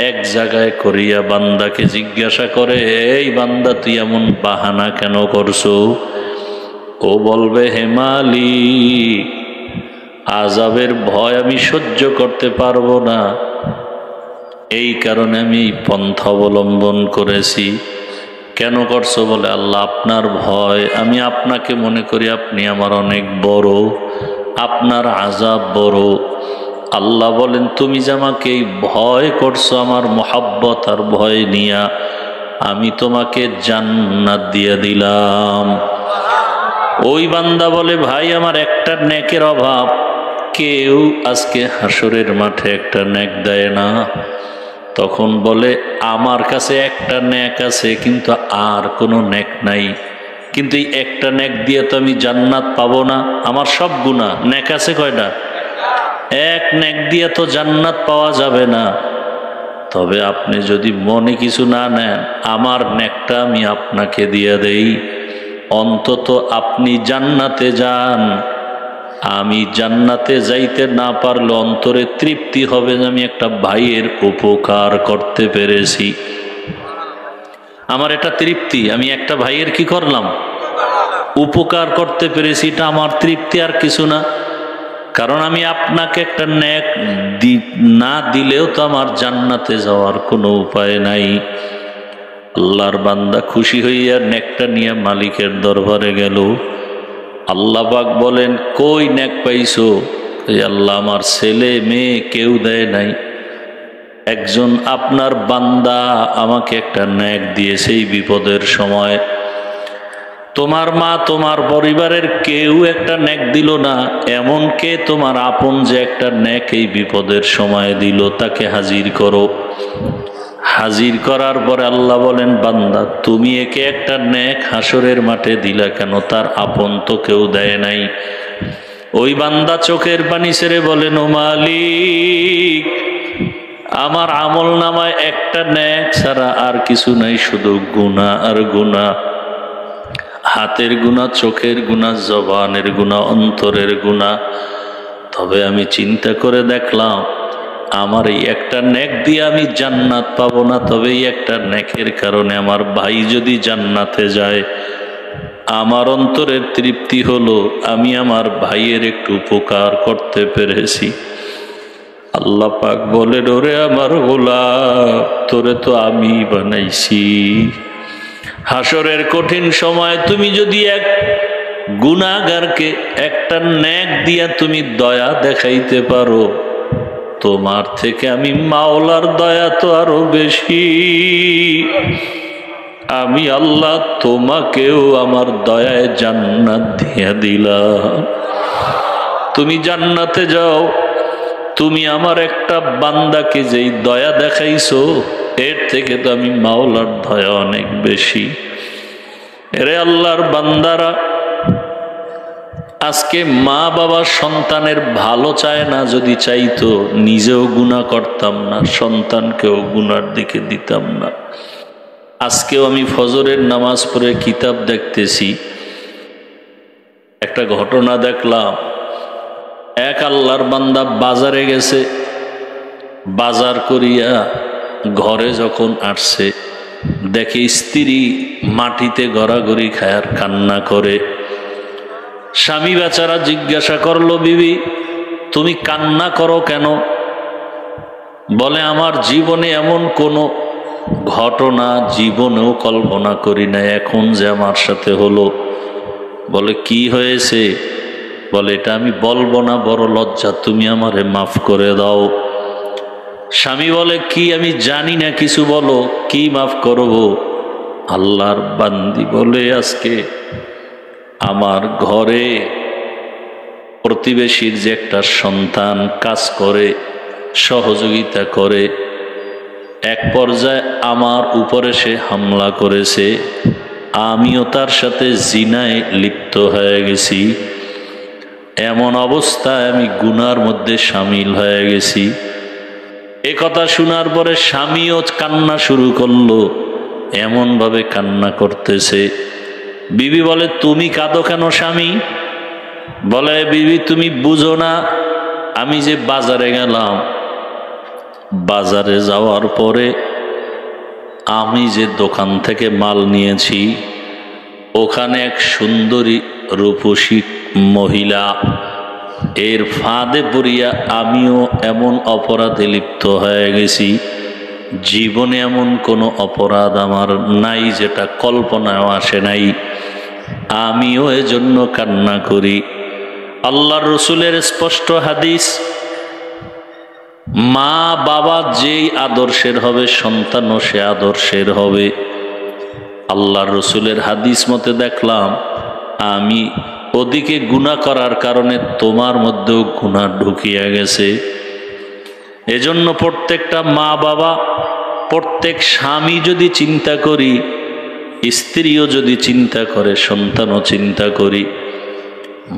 [SPEAKER 1] এক জায়গায় করিয়া বান্দাকে জিজ্ঞাসা করে, এই বান্দা তুই এমন বাহানা কেন করছো? ও বলবে, হে মালিক, আযাবের ভয় আমি সহ্য করতে পারবো না, এই কারণে আমি এই পন্থা অবলম্বন করেছি। কেন করছো? বলে, আল্লাহ আপনার ভয়, আমি আপনাকে মনে করি আপনি আমার অনেক বড়, আপনার আযাব বড়। আল্লাহ বলেন, তুমি যে আমাকে এই ভয় করছো আমার মহাব্বত আর ভয় নিয়া, আমি তোমাকে জান্নাত দিয়ে দিলাম। ওই বান্দা বলে, ভাই আমার একটা নেকের অভাব, কেউ আজকে হাসরের মাঠে একটা নেক দেয় না। তখন বলে, আমার কাছে একটা নেক আছে, কিন্তু আর কোনো নেক নাই, কিন্তু এই একটা নেক দিয়ে তো আমি জান্নাত পাবো না, আমার সব গুনাহ। নেক আছে কয়টা? এক নেক দিয়ে তো জান্নাত পাওয়া যাবে না। তবে আপনি যদি মনে কিছু না নেন, আমার নেকটা আমি আপনাকে দিয়ে দেই, অন্তত আপনি জান্নাতে যান। আমি জান্নাতে যাইতে না পারলে অন্তরে তৃপ্তি হবে যে আমি একটা ভাইয়ের উপকার করতে পেরেছি। আমার এটা তৃপ্তি, আমি একটা ভাইয়ের কি করলাম? উপকার করতে পেরেছি, এটা আমার তৃপ্তি, আর কিছু না। কারণ আমি আপনাকে একটা নেক না দিলেও তো আমার জান্নাতে যাওয়ার কোনো উপায় নাই। আল্লাহর বান্দা খুশি হইয়া নেকটা নিয়ে মালিকের দরবারে গেল। আল্লাহ পাক বলেন, কই নেক পাইছো? আল্লাহ, আমার ছেলে মেয়ে কেউ দেয় নাই, একজন আপনার বান্দা আমাকে একটা নেক দিয়েছে এই বিপদের সময়। তোমার মা, তোমার পরিবারের কেউ একটা নেক দিল না, এমনকি তোমার আপন যে একটা নেক এই বিপদের সময় দিল, তাকে হাজির করো। হাজির করার পরে আল্লাহ বলেন, বান্দা তুমি একে একটা নেক হাসরের মাঠে দিলা কেন? তার আপন তো কেউ দেয় নাই। ওই বান্দা চোখের পানি ছেড়ে বলেন, ও মালিক, আমার আমল নামায় একটা নেক ছাড়া আর কিছু নাই, শুধু গুনাহ আর গুনাহ, হাতের গুনাহ, চোখের গুনাহ, জবানের গুনাহ, অন্তরের গুনাহ। তবে আমি চিন্তা করে দেখলাম, আমার এই একটা নেক দিয়ে আমি জান্নাত পাবো না, তবে এই একটা নেকের কারণে আমার ভাই যদি জান্নাতে যায়, আমার অন্তরের তৃপ্তি হলো আমি আমার ভাইয়ের একটু উপকার করতে পেরেছি। আল্লাহ পাক বলেন, ওরে আমার গোলাম, তোরে তো আমি বানাইছি। হাসরের কঠিন সময় তুমি যদি এক গুনাহগারকে একটা নেক দিয়া তুমি দয়া দেখাইতে পারো, তোমার থেকে আমি মাওলার দয়া তো আরো বেশি। আমি আল্লাহ তোমাকেও আমার দয়ায় জান্নাত দিয়ে দিলাম। তুমি জান্নাতে যাও। তুমি আমার একটা বান্দাকে যেই দয়া দেখাইছো, এর থেকে তো আমি মাওলার দয়া অনেক বেশি। এরে আল্লাহর বান্দারা, আজকে মা বাবা সন্তানের ভালো চায় না, যদি চাইতো নিজেও গুনাহ করতাম না, সন্তানকেও গুনার দিকে দিতাম না। আজকেও আমি ফজরের নামাজ পড়ে কিতাব দেখতেছি, একটা ঘটনা দেখলাম। এক আল্লাহর বান্দা বাজারে গেছে, বাজার করিয়া ঘরে যখন আসছে, দেখে স্ত্রী মাটিতে গড়াগড়ি খায় আর কান্না করে। স্বামী বেচারা জিজ্ঞাসা করলো, বিবি তুমি কান্না করো কেন? বলে আমার জীবনে এমন কোনো ঘটনা জীবনেও কল্পনা করি না, এখন যে আমার সাথে হলো। বলে কি হয়েছে? বলে এটা আমি বলবো না, বড় লজ্জা, তুমি আমারে মাফ করে দাও। স্বামী বলে কি আমি জানি না কিছু, বলো কি মাফ করব? আল্লাহর বান্দি বলে আজকে আমার ঘরে প্রতিবেশীর যে একটা সন্তান কাজ করে, সহযোগিতা করে, এক পর্যায়ে আমার উপরে সে হামলা করেছে, আমিও তার সাথে জিনায় লিপ্ত হয়ে গেছি। এমন অবস্থায় আমি গুনার মধ্যে শামিল হয়ে গেছি। এ কথা শোনার পরে স্বামীও কান্না শুরু করলো, এমনভাবে কান্না করতেছে। বিবি বলে তুমি কাঁদো কেন স্বামী? বলে বিবি তুমি বুঝো না, আমি যে বাজারে গেলাম, বাজারে যাওয়ার পরে আমি যে দোকান থেকে মাল নিয়েছি, ওখানে এক সুন্দরী রূপসী মহিলা, এর ফাঁদে পড়িয়া আমিও এমন অপরাধে লিপ্ত হয়ে গেছি। জীবনে এমন কোনো অপরাধ আমার নাই যেটা কল্পনাও আসে নাই, আমিও এজন্য কান্না করি। আল্লাহর রসুলের স্পষ্ট হাদিস, মা বাবা যেই আদর্শের হবে সন্তানও সে আদর্শের হবে। আল্লাহর রসুলের হাদিস মতে দেখলাম আমি ওদিকে গুনাহ করার কারণে তোমার মধ্যেও গুনাহ ঢুকিয়া গেছে। এজন্য প্রত্যেকটা মা বাবা, প্রত্যেক স্বামী যদি চিন্তা করি, স্ত্রীও যদি চিন্তা করে, সন্তানও চিন্তা করি,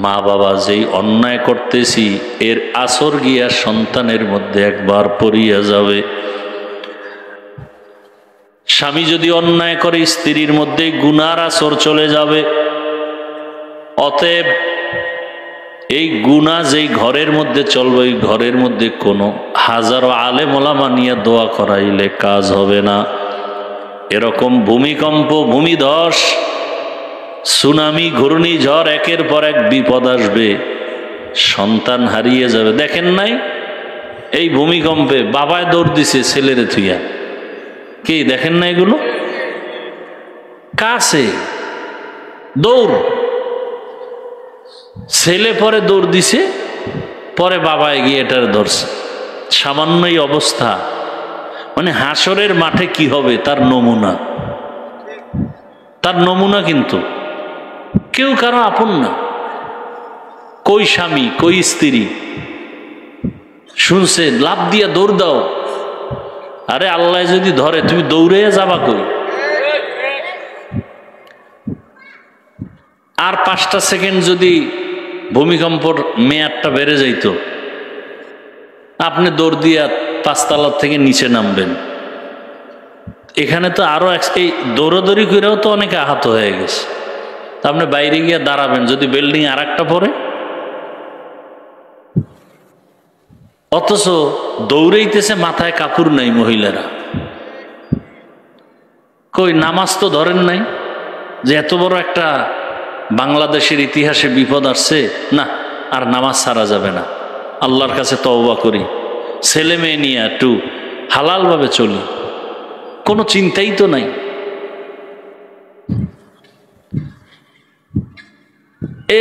[SPEAKER 1] মা বাবা যেই অন্যায় করতেছি এর আসর গিয়া সন্তানের মধ্যে একবার পড়িয়া যাবে। স্বামী যদি অন্যায় করে স্ত্রীর মধ্যে গুনার আসর চলে যাবে। অতএব এই গুনাহ যেই ঘরের মধ্যে চলবে, ওই ঘরের মধ্যে কোনো হাজারো আলেম ওলামা নিয়ে দোয়া করাইলে কাজ হবে না। এরকম ভূমিকম্প, ভূমিধস, সুনামি, ঘূর্ণিঝড়, একের পর এক বিপদ আসবে, সন্তান হারিয়ে যাবে। দেখেন নাই এই ভূমিকম্পে বাবায় দৌড় দিছে ছেলেরে থুইয়া, কি দেখেন না এগুলো? কাছে দৌড়, ছেলে পরে দৌড় দিছে, পরে বাবা এগিয়ে এটার ধরছে। সামান্যই অবস্থা, মানে হাসরের মাঠে কি হবে তার নমুনা, তার নমুনা। কিন্তু কেউ কারো আপন না, কই স্বামী কই স্ত্রী শুনছে লাভ দিয়া দৌড় দাও। আরে আল্লাহ যদি ধরে তুমি দৌড়ে যাবা কই? আর 5টা সেকেন্ড যদি ভূমিকম্পর মেয়াদটা বেড়ে যাইতো, আপনি দৌড় দিয়া 5 তলার থেকে নিচে নামবেন। এখানে তো আরো এই দৌড়াদৌড়ি করেও তো অনেকে আহত হয়ে গেছে। আপনি বাইরে গিয়ে দাঁড়াবেন, যদি বিল্ডিং আর একটা পড়ে, অথচ দৌড়াইতেছে, মাথায় কাপড় নাই মহিলারা। কই নামাজ তো ধরেন নাই, যে এত বড় একটা বাংলাদেশের ইতিহাসে বিপদ আসছে, না আর নামাজ ছাড়া যাবে না, আল্লাহর কাছে তওবা করি, ছেলে মেয়ে নিয়ে একটু হালালভাবে চলি, কোনো চিন্তাই তো নাই।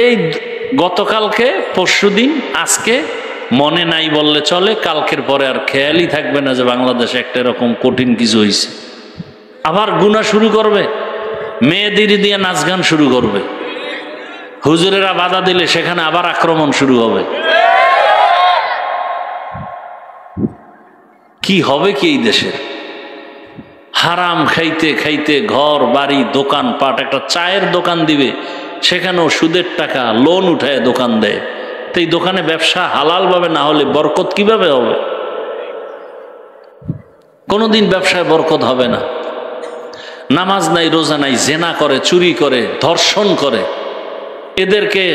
[SPEAKER 1] এই গতকালকে, পরশুদিন, আজকে মনে নাই বললে চলে, কালকের পরে আর খেয়ালই থাকবে না যে বাংলাদেশে একটা এরকম কঠিন কিছু হয়েছে। আবার গুনাহ শুরু করবে, মেয়েদের দিয়ে নাচ গান শুরু করবে, হুজুরেরা বাধা দিলে সেখানে আবার আক্রমণ শুরু হবে। কি হবে কি এই দেশের? হারাম খাইতে খাইতে ঘর বাড়ি দোকান পাট, একটা চায়ের দোকান দিবে, সেখানেও সুদের টাকা লোন উঠায় দোকান দেয়। তো এই দোকানে ব্যবসা হালাল ভাবে না হলে বরকত কিভাবে হবে? কোনোদিন ব্যবসায় বরকত হবে না। নামাজ নাই, রোজা নাই, জেনা করে, চুরি করে, ধর্ষণ করে, এদেরকে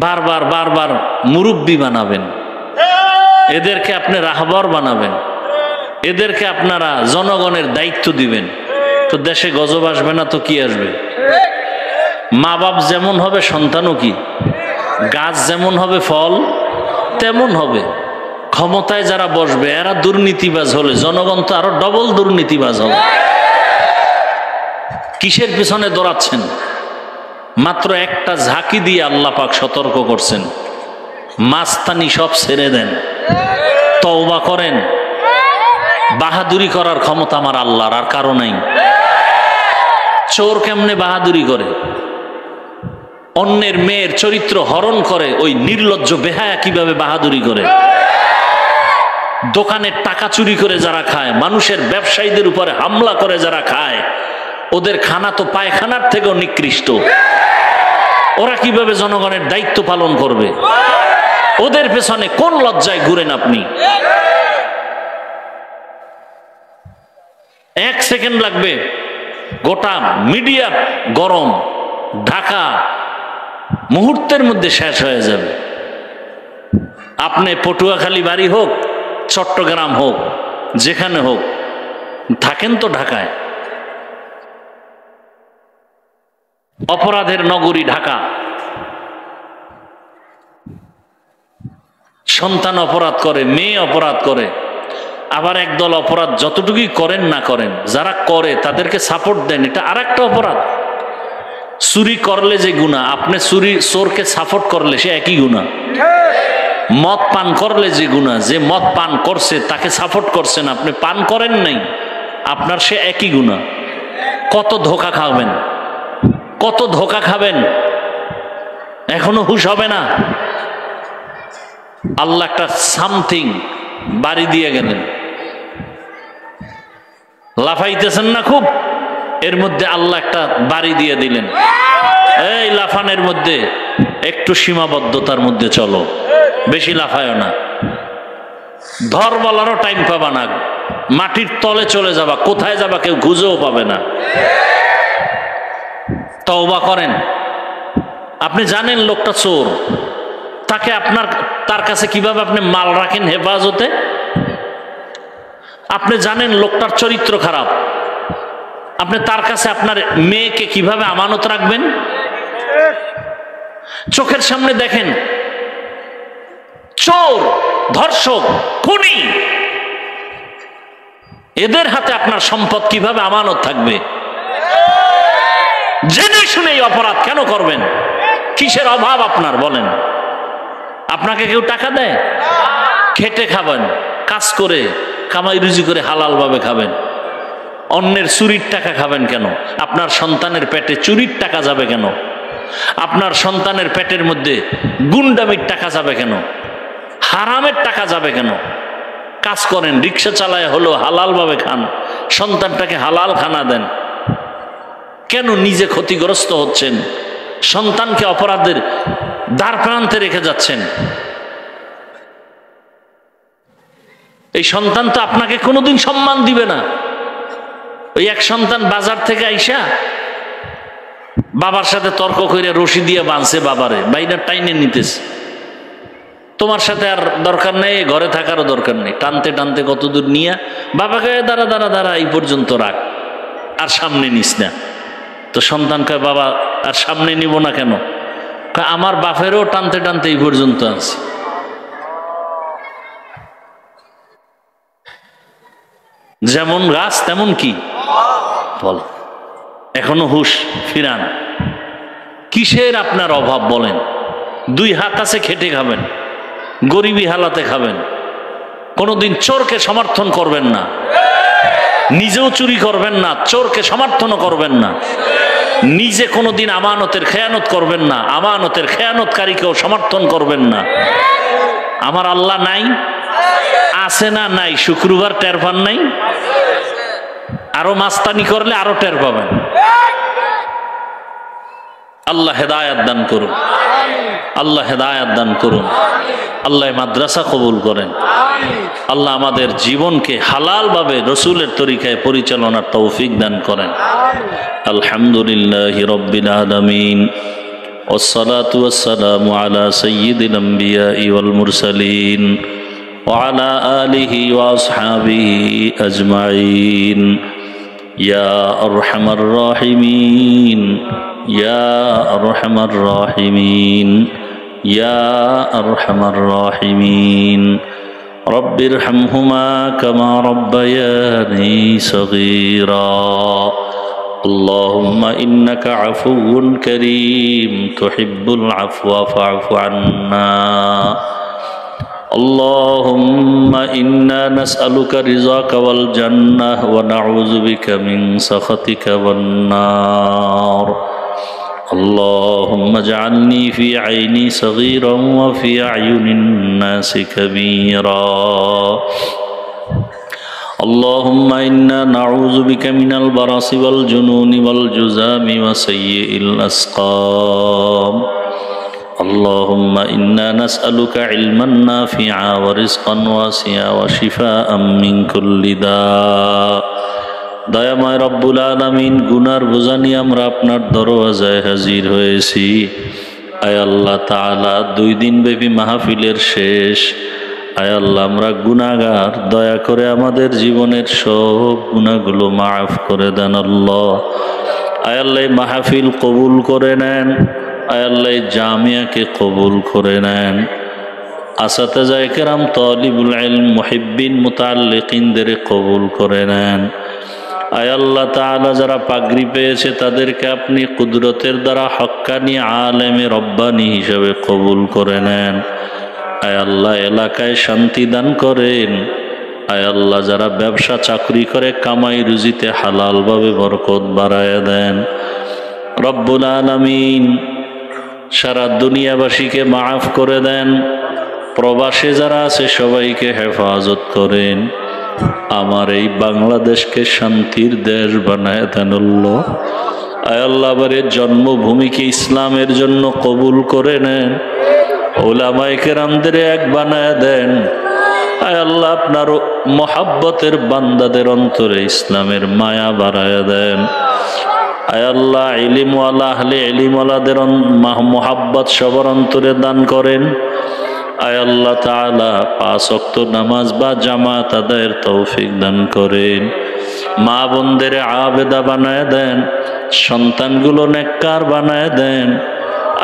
[SPEAKER 1] বারবার বারবার মুরব্বি বানাবেন, এদেরকে আপনি রাহবর বানাবেন, এদেরকে আপনারা জনগণের দায়িত্ব দিবেন, তো দেশে গজব আসবে না তো কি আসবে? মা বাপ যেমন হবে সন্তানও কি, গাছ যেমন হবে ফল তেমন হবে। ক্ষমতায় যারা বসবে এরা দুর্নীতিবাজ হলে জনগণ তো আরো ডবল দুর্নীতিবাজ হবে। কিসের পিছনে দৌড়াচ্ছেন? মাত্র একটা ঝাঁকি দিয়ে আল্লাহ পাক সতর্ক করছেন, মাস্তানি সব ছেড়ে দেন, তওবা করেন। বাহাদুরি করার ক্ষমতা আমার আল্লাহর, আর কারো নাই। চোর কেমনে বাহাদুরি করে, অন্যের মেয়ের চরিত্র হরণ করে, ওই নির্লজ্জ বেহায়া কিভাবে বাহাদুরি করে। দোকানের টাকা চুরি করে যারা খায়, মানুষের ব্যবসায়ীদের উপরে হামলা করে যারা খায়, ওদের খানা তো পায়খানার থেকেও নিকৃষ্ট। ওরা কিভাবে জনগণের দায়িত্ব পালন করবে? ওদের পেছনে কোন লজ্জায় ঘুরেন আপনি? এক সেকেন্ড লাগবে, গোটা মিডিয়া গরম, ঢাকা মুহূর্তের মধ্যে শেষ হয়ে যাবে। আপনি পটুয়াখালী বাড়ি হোক, চট্টগ্রাম হোক, যেখানে হোক, থাকেন তো ঢাকায়। অপরাধের নগরী ঢাকা। সন্তান অপরাধ করে, মেয়ে অপরাধ করে, আবার একদল অপরাধ যতটুকুই করেন না করেন, যারা করে তাদেরকে সাপোর্ট দেন, এটা আর একটা অপরাধ। চুরি করলে যে গুনাহ, আপনি চোরকে সাপোর্ট করলে সে একই গুনাহ। মদ পান করলে যে গুনাহ, যে মদ পান করছে তাকে সাপোর্ট করছেন, আপনি পান করেন নাই, আপনার সে একই গুনাহ। কত ধোঁকা খাবেন, কত ধোঁকা খাবেন, এখনো হুঁশ হবে না। আল্লাহ একটা সামথিং বাড়ি দিয়ে গেলেন, লাফাইতেছেন না খুব, এর মধ্যে আল্লাহ একটা বাড়ি দিয়ে দিলেন। এই লাফানের মধ্যে একটু সীমাবদ্ধতার মধ্যে চলো, বেশি লাফায় না। ধর বলারও টাইম পাবা না, মাটির তলে চলে যাবা, কোথায় যাবা কেউ খুঁজেও পাবে না। তওবা করেন। আপনি জানেন লোকটা চোর, তাকে তার কাছে কিভাবে আপনি মাল রাখেন হেফাজতে। আপনি জানেন লোকটার চরিত্র খারাপ, আপনি তার কাছে আপনার মেয়েকে কিভাবে আমানত রাখবেন। চোখের সামনে দেখেন চোর, ধর্ষক, খুনি, এদের হাতে আপনার সম্পদ কিভাবে আমানত থাকবে। জেনে শুনে এই অপরাধ কেন করবেন? কিসের অভাব আপনার বলেন? আপনাকে কেউ টাকা দেয়? খেটে খাবেন, কাজ করে কামাই রুজি করে হালাল ভাবে খাবেন। অন্যের চুরির টাকা খাবেন কেন? আপনার সন্তানের পেটে চুরির টাকা যাবে কেন? আপনার সন্তানের পেটের মধ্যে গুন্ডামির টাকা যাবে কেন? হারামের টাকা যাবে কেন? কাজ করেন, রিক্সা চালায় হলো হালাল ভাবে খান, সন্তানটাকে হালাল খানা দেন। কেন নিজে ক্ষতিগ্রস্ত হচ্ছেন? সন্তানকে অপরাধের দ্বার প্রান্তে রেখে যাচ্ছেন। এই সন্তান তো আপনাকে কোনোদিন সম্মান দিবে না। ওই এক সন্তান বাজার থেকে আইসা বাবার সাথে তর্ক করে রশি দিয়ে বাঁধছে বাবারে, বাইরে টাইনে নিতেছে। তোমার সাথে আর দরকার নেই, ঘরে থাকারও দরকার নেই। টানতে টানতে কতদূর নিয়ে বাবাকে দাঁড়া দাঁড়া দাঁড়া এই পর্যন্ত রাখ, আর সামনে নিস না। তো সন্তান কয় বাবা আর সামনে নিব না কেন? আমার বাপেরও টানতে টানতে এই পর্যন্ত আছে। যেমন গাছ তেমন কি বল, এখনো হুঁশ ফিরান। কিসের আপনার অভাব বলেন? দুই হাত আছে, খেটে খাবেন, গরিবী হালাতে খাবেন। কোনোদিন চোরকে সমর্থন করবেন না, নিজেও চুরি করবেন না, চোরকে সমর্থনও করবেন না। নিজে কোনোদিন আমানতের খেয়ানত করবেন না, আমানতের খেয়ানতকারীকেও সমর্থন করবেন না। আমার আল্লাহ নাই? আছে না নাই? শুক্রবার টের পান নাই? আরো মাস্তানি করলে আরো টের পাবেন। আল্লাহ হেদায়াত দান করুন, আল্লাহ হেদায়াত দান করুন। আল্লাহ মাদ্রাসা কবুল করেন। আল্লাহ আমাদের জীবনকে হালাল ভাবে রসুলের তরিকায় পরিচালনার তৌফিক দান করেন। আলহামদুলিল্লাহি রাব্বিল আলামিন, ওয়াসসালাতু ওয়াসসালামু আলা সাইয়্যিদিল আমবিয়াই ওয়াল মুরসালিন ওয়া আলা আলিহি ওয়া আসহাবিহি আজমাইন। ইয়া আরহামার রাহিমিন, ইয়া আরহামার রাহিমিন, ইয়া আরহামার রাহিমিন। رب ارحمهما كما ربياني صغيرا اللهم إنك عفو كريم تحب العفو فاعف عنا اللهم إنا نسألك رضاك والجنة ونعوذ بك من سخطك والنار اللهم اجعلني في عيني صغيرا وفي أعين الناس كبيرا اللهم إنا نعوذ بك من البرص والجنون والجذام وسيء الأسقام اللهم إنا نسألك علما نافعا ورزقا واسعا وشفاء من كل داء দয়াময় রব্বুল আলামিন গুনার বোঝা নিয়ে আমরা আপনার দরওয়াজায় হাজির হয়েছি আয় আল্লাহ তাআলা 2 দিন ব্যাপী মাহফিলের শেষ আয় আল্লাহ আমরা গুনাহগার দয়া করে আমাদের জীবনের সব গুনাহগুলো মাফ করে দেন আল্লাহ আয় আল্লাহ মাহফিল কবুল করে নেন আয় আল্লাহ জামিয়াকে কবুল করে নেন আসাতাজায়ে কেরাম তালিবুল ইলম মুহিব্বিন মুতাআল্লিকিনদের কবুল করে নেন আয় আল্লাহ তাআলা যারা পাগড়ি পেয়েছে তাদেরকে আপনি কুদরতের দ্বারা হক্কানি আলেমে রব্বানি হিসেবে কবুল করে নেন আয় আল্লাহ এলাকায় শান্তি দান করেন আয় আল্লাহ যারা ব্যবসা চাকরি করে কামাই রুজিতে হালালভাবে বরকত বাড়ায় দেন রব্বুল আলামিন সারা দুনিয়াবাসীকে মাফ করে দেন প্রবাসে যারা আছে সবাইকে হেফাজত করেন আমার এই বাংলাদেশকে শান্তির দেশ বানায় দেন আল্লাহ আয় আল্লাহ বারে জন্মভূমিকে ইসলামের জন্য কবুল করে নেন উলামায়ে কেরামদের এক বানায় দেন আয় আল্লাহ আপনার মহব্বতের বান্দাদের অন্তরে ইসলামের মায়া বাড়ায় দেন আয় আল্লাহ ইলমওয়ালা আহলে ইলমওয়ালাদের মহব্বত সবার অন্তরে দান করেন আয় আল্লাহ তাআলা 5 ওয়াক্ত নামাজ বা জামাত আদায়ের তৌফিক দান করেন মা বোনদের আবেদা বানায় দেন সন্তানগুলো নেককার বানায় দেন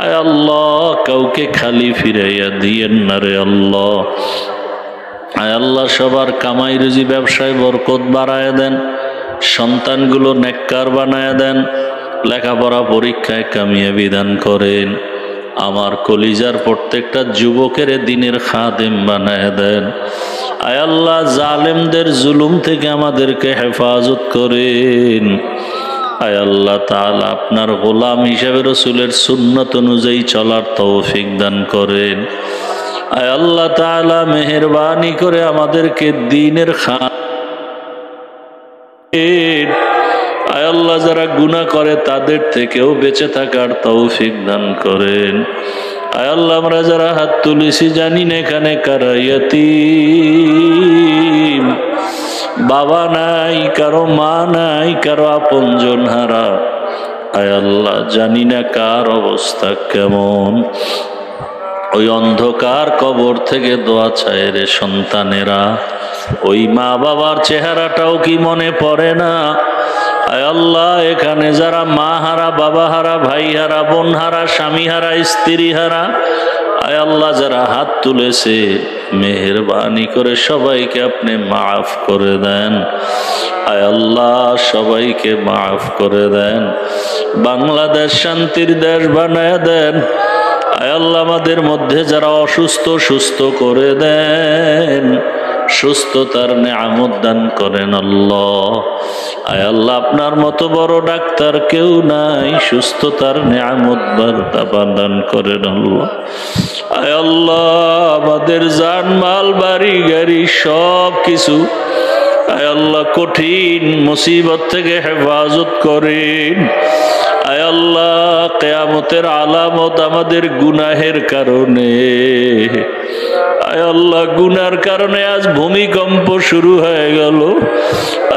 [SPEAKER 1] আয় আল্লাহ কাউকে খালি ফিরাইয়া দিয়েন না রে আল্লাহ আয় আল্লাহ সবার কামাই রুজি ব্যবসায় বরকত বাড়ায় দেন সন্তানগুলো নেককার বানায় দেন লেখাপড়া পরীক্ষায় কামিয়াবি দান করেন আমার কলিজার প্রত্যেকটা যুবকের দ্বীনের খাদেম বানায় দেন আয় আল্লাহ জালেমদের জুলুম থেকে আমাদেরকে হেফাজত করেন আয় আল্লাহ তাআলা আপনার গোলাম হিসেবে রাসূলের সুন্নাত অনুযায়ী চলার তৌফিক দান করেন আয় আল্লাহ তাআলা মেহেরবানি করে আমাদেরকে দ্বীনের আয় আল্লাহ যারা গুনাহ করে তাদের থেকেও বেঁচে থাকার তৌফিক দান করেন আয় আল্লাহ আমরা যারা হাত তুলেছি জানি না এখানে কারা ইয়াতীম বাবা নাই কারো মা নাই কারো আপনজন হারা আয় আল্লাহ জানি না কার অবস্থা কেমন ওই অন্ধকার কবর থেকে দোয়া চায় রে সন্তানেরা ওই মা বাবার চেহারাটাও কি মনে পড়ে না আয় আল্লাহ এখানে যারা মা হারা বাবা হারা ভাই হারা বোন হারা স্বামী হারা স্ত্রী হারা আয় আল্লাহ যারা হাত তুলেছে মেহেরবানি করে সবাইকে আপনি মাফ করে দেন আয় আল্লাহ সবাইকে মাফ করে দেন বাংলাদেশ শান্তির দেশ বানায় দেন আয় আল্লাহ আমাদের মধ্যে যারা অসুস্থ সুস্থ করে দেন সুস্থতার নেয়ামত দান করেন আল্লাহ আয় আল্লাহ আপনার মতো বড় ডাক্তার কেউ নাই সুস্থতার নেয়ামত দান করেন আল্লাহ আয় আল্লাহ আমাদের জানমাল বাড়ি গাড়ি সব কিছু আয় আল্লাহ কঠিন মুসিবত থেকে হেফাজত করেন আয় আল্লাহ কিয়ামতের আলামত আমাদের গুনাহের কারণে আয় আল্লাহ গুনার কারণে আজ ভূমিকম্প শুরু হয়ে গেল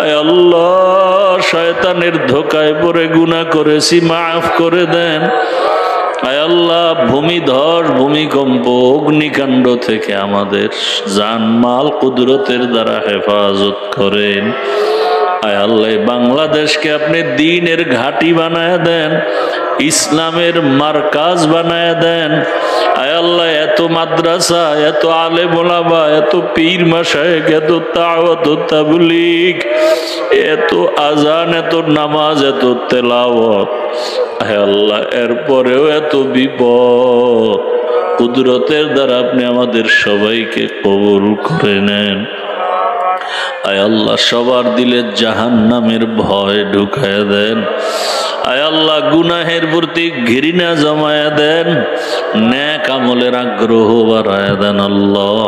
[SPEAKER 1] আয় আল্লাহ শয়তানের ধোকায় পড়ে গুনাহ করেছি মাফ করে দেন আয় আল্লাহ ভূমিধস ভূমিকম্প অগ্নিকাণ্ড থেকে আমাদের জানমাল কুদরতের দ্বারা হেফাজত করেন আয় আল্লাহ বাংলাদেশকে আপনি দ্বীনের ঘাঁটি বানায় দেন ইসলামের মার্কাজ বানায় দেন। আয় আল্লাহ এত মাদ্রাসা, এত আলেম ওলামা, এত পীর মাশায়েখ, এত দাওয়াত ও তাবলীগ, এত আজান, এত নামাজ, এত তেলাওয়াত, আয় আল্লাহ এরপরেও এত বিপদ, কুদরতের দ্বারা আপনি আমাদের সবাইকে কবুল করে নেন। আয় আল্লাহ সবার দিলে জাহান্নামের ভয় ঢুকায় দেন। আয় আল্লাহ গুনাহের প্রতি ঘৃণা জমায়া দেন, নেক আমলের আগ্রহ বাড়ায় দেন। আল্লাহ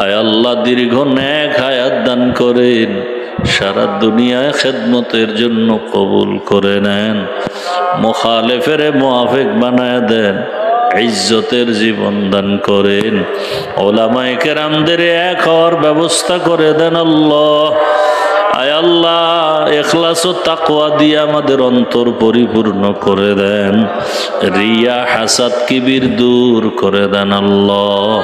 [SPEAKER 1] আয় আল্লাহ দীর্ঘ নেক হায়াত দান করেন, সারা দুনিয়ায় খেদমতের জন্য কবুল করে নেন। মুখালেফের মুআফিক বানায় দেন, ইজ্জতের জীবন দান করেন। ওলামায়ে কেরামদের এক হওয়ার ব্যবস্থা করে দেন। আল্লাহ আয় আল্লাহ ইখলাস ও তাকওয়া দিয়ে আমাদের অন্তর পরিপূর্ণ করে দেন, রিয়া হাসাদ কিবির দূর করে দেন। আল্লাহ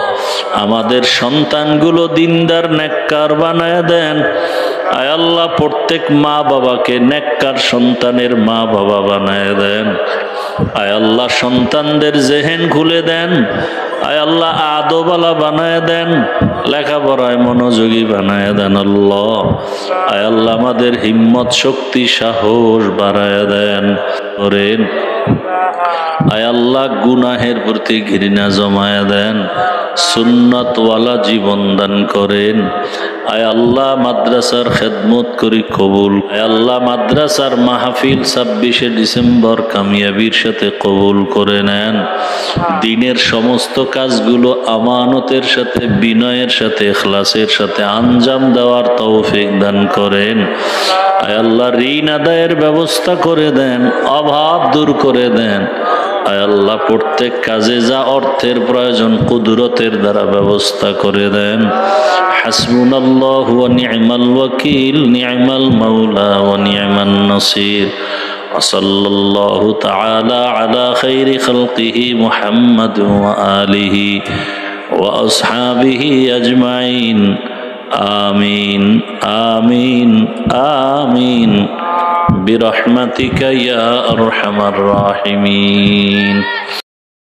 [SPEAKER 1] আমাদের সন্তানগুলো দিনদার নেককার বানায় দেন। আয় আল্লাহ প্রত্যেক মা বাবাকে নেককার সন্তানের মা বাবা বানায় দেন। আয় আল্লাহ সন্তানদের জেহেন খুলে দেন। আয় আল্লাহ আদবালা বানায় দেন, লেখাপড়ায় মনোযোগী বানায় দেন। আল্লাহ আয় আল্লাহ আমাদের হিম্মত শক্তি সাহস বাড়ায় দেন করেন। আয় আল্লাহ গুনাহের প্রতি ঘৃণা জমায় দেন, সুন্নাতওয়ালা জীবন দান করেন। আয় আল্লাহ মাদ্রাসার খেদমত করি কবুল। আয় আল্লাহ মাদ্রাসার মাহফিল 26শে ডিসেম্বর কামিয়াবির সাথে কবুল করে নেন। দিনের সমস্ত কাজগুলো আমানতের সাথে, বিনয়ের সাথে, ইখলাসের সাথে আঞ্জাম দেওয়ার তৌফিক দান করেন। আয় আল্লাহ ঋণ আদায়ের ব্যবস্থা করে দেন, অভাব দূর করে দেন। আয় আল্লাহ প্রত্যেক কাজে যা অর্থের প্রয়োজন কুদরতের দ্বারা ব্যবস্থা করে দেন। হাসবুনাল্লাহু ওয়া নি'মাল ওয়াকিল, নি'মাল মাওলা ওয়া নি'মান নাসির। সাল্লাল্লাহু তাআলা আলা খাইরি খালকিহি মুহাম্মাদ ওয়া আলিহি ওয়া আসহাবিহি আজমাইন। আমিন আমিন আমিন برحمتك يا أرحم الراحمين।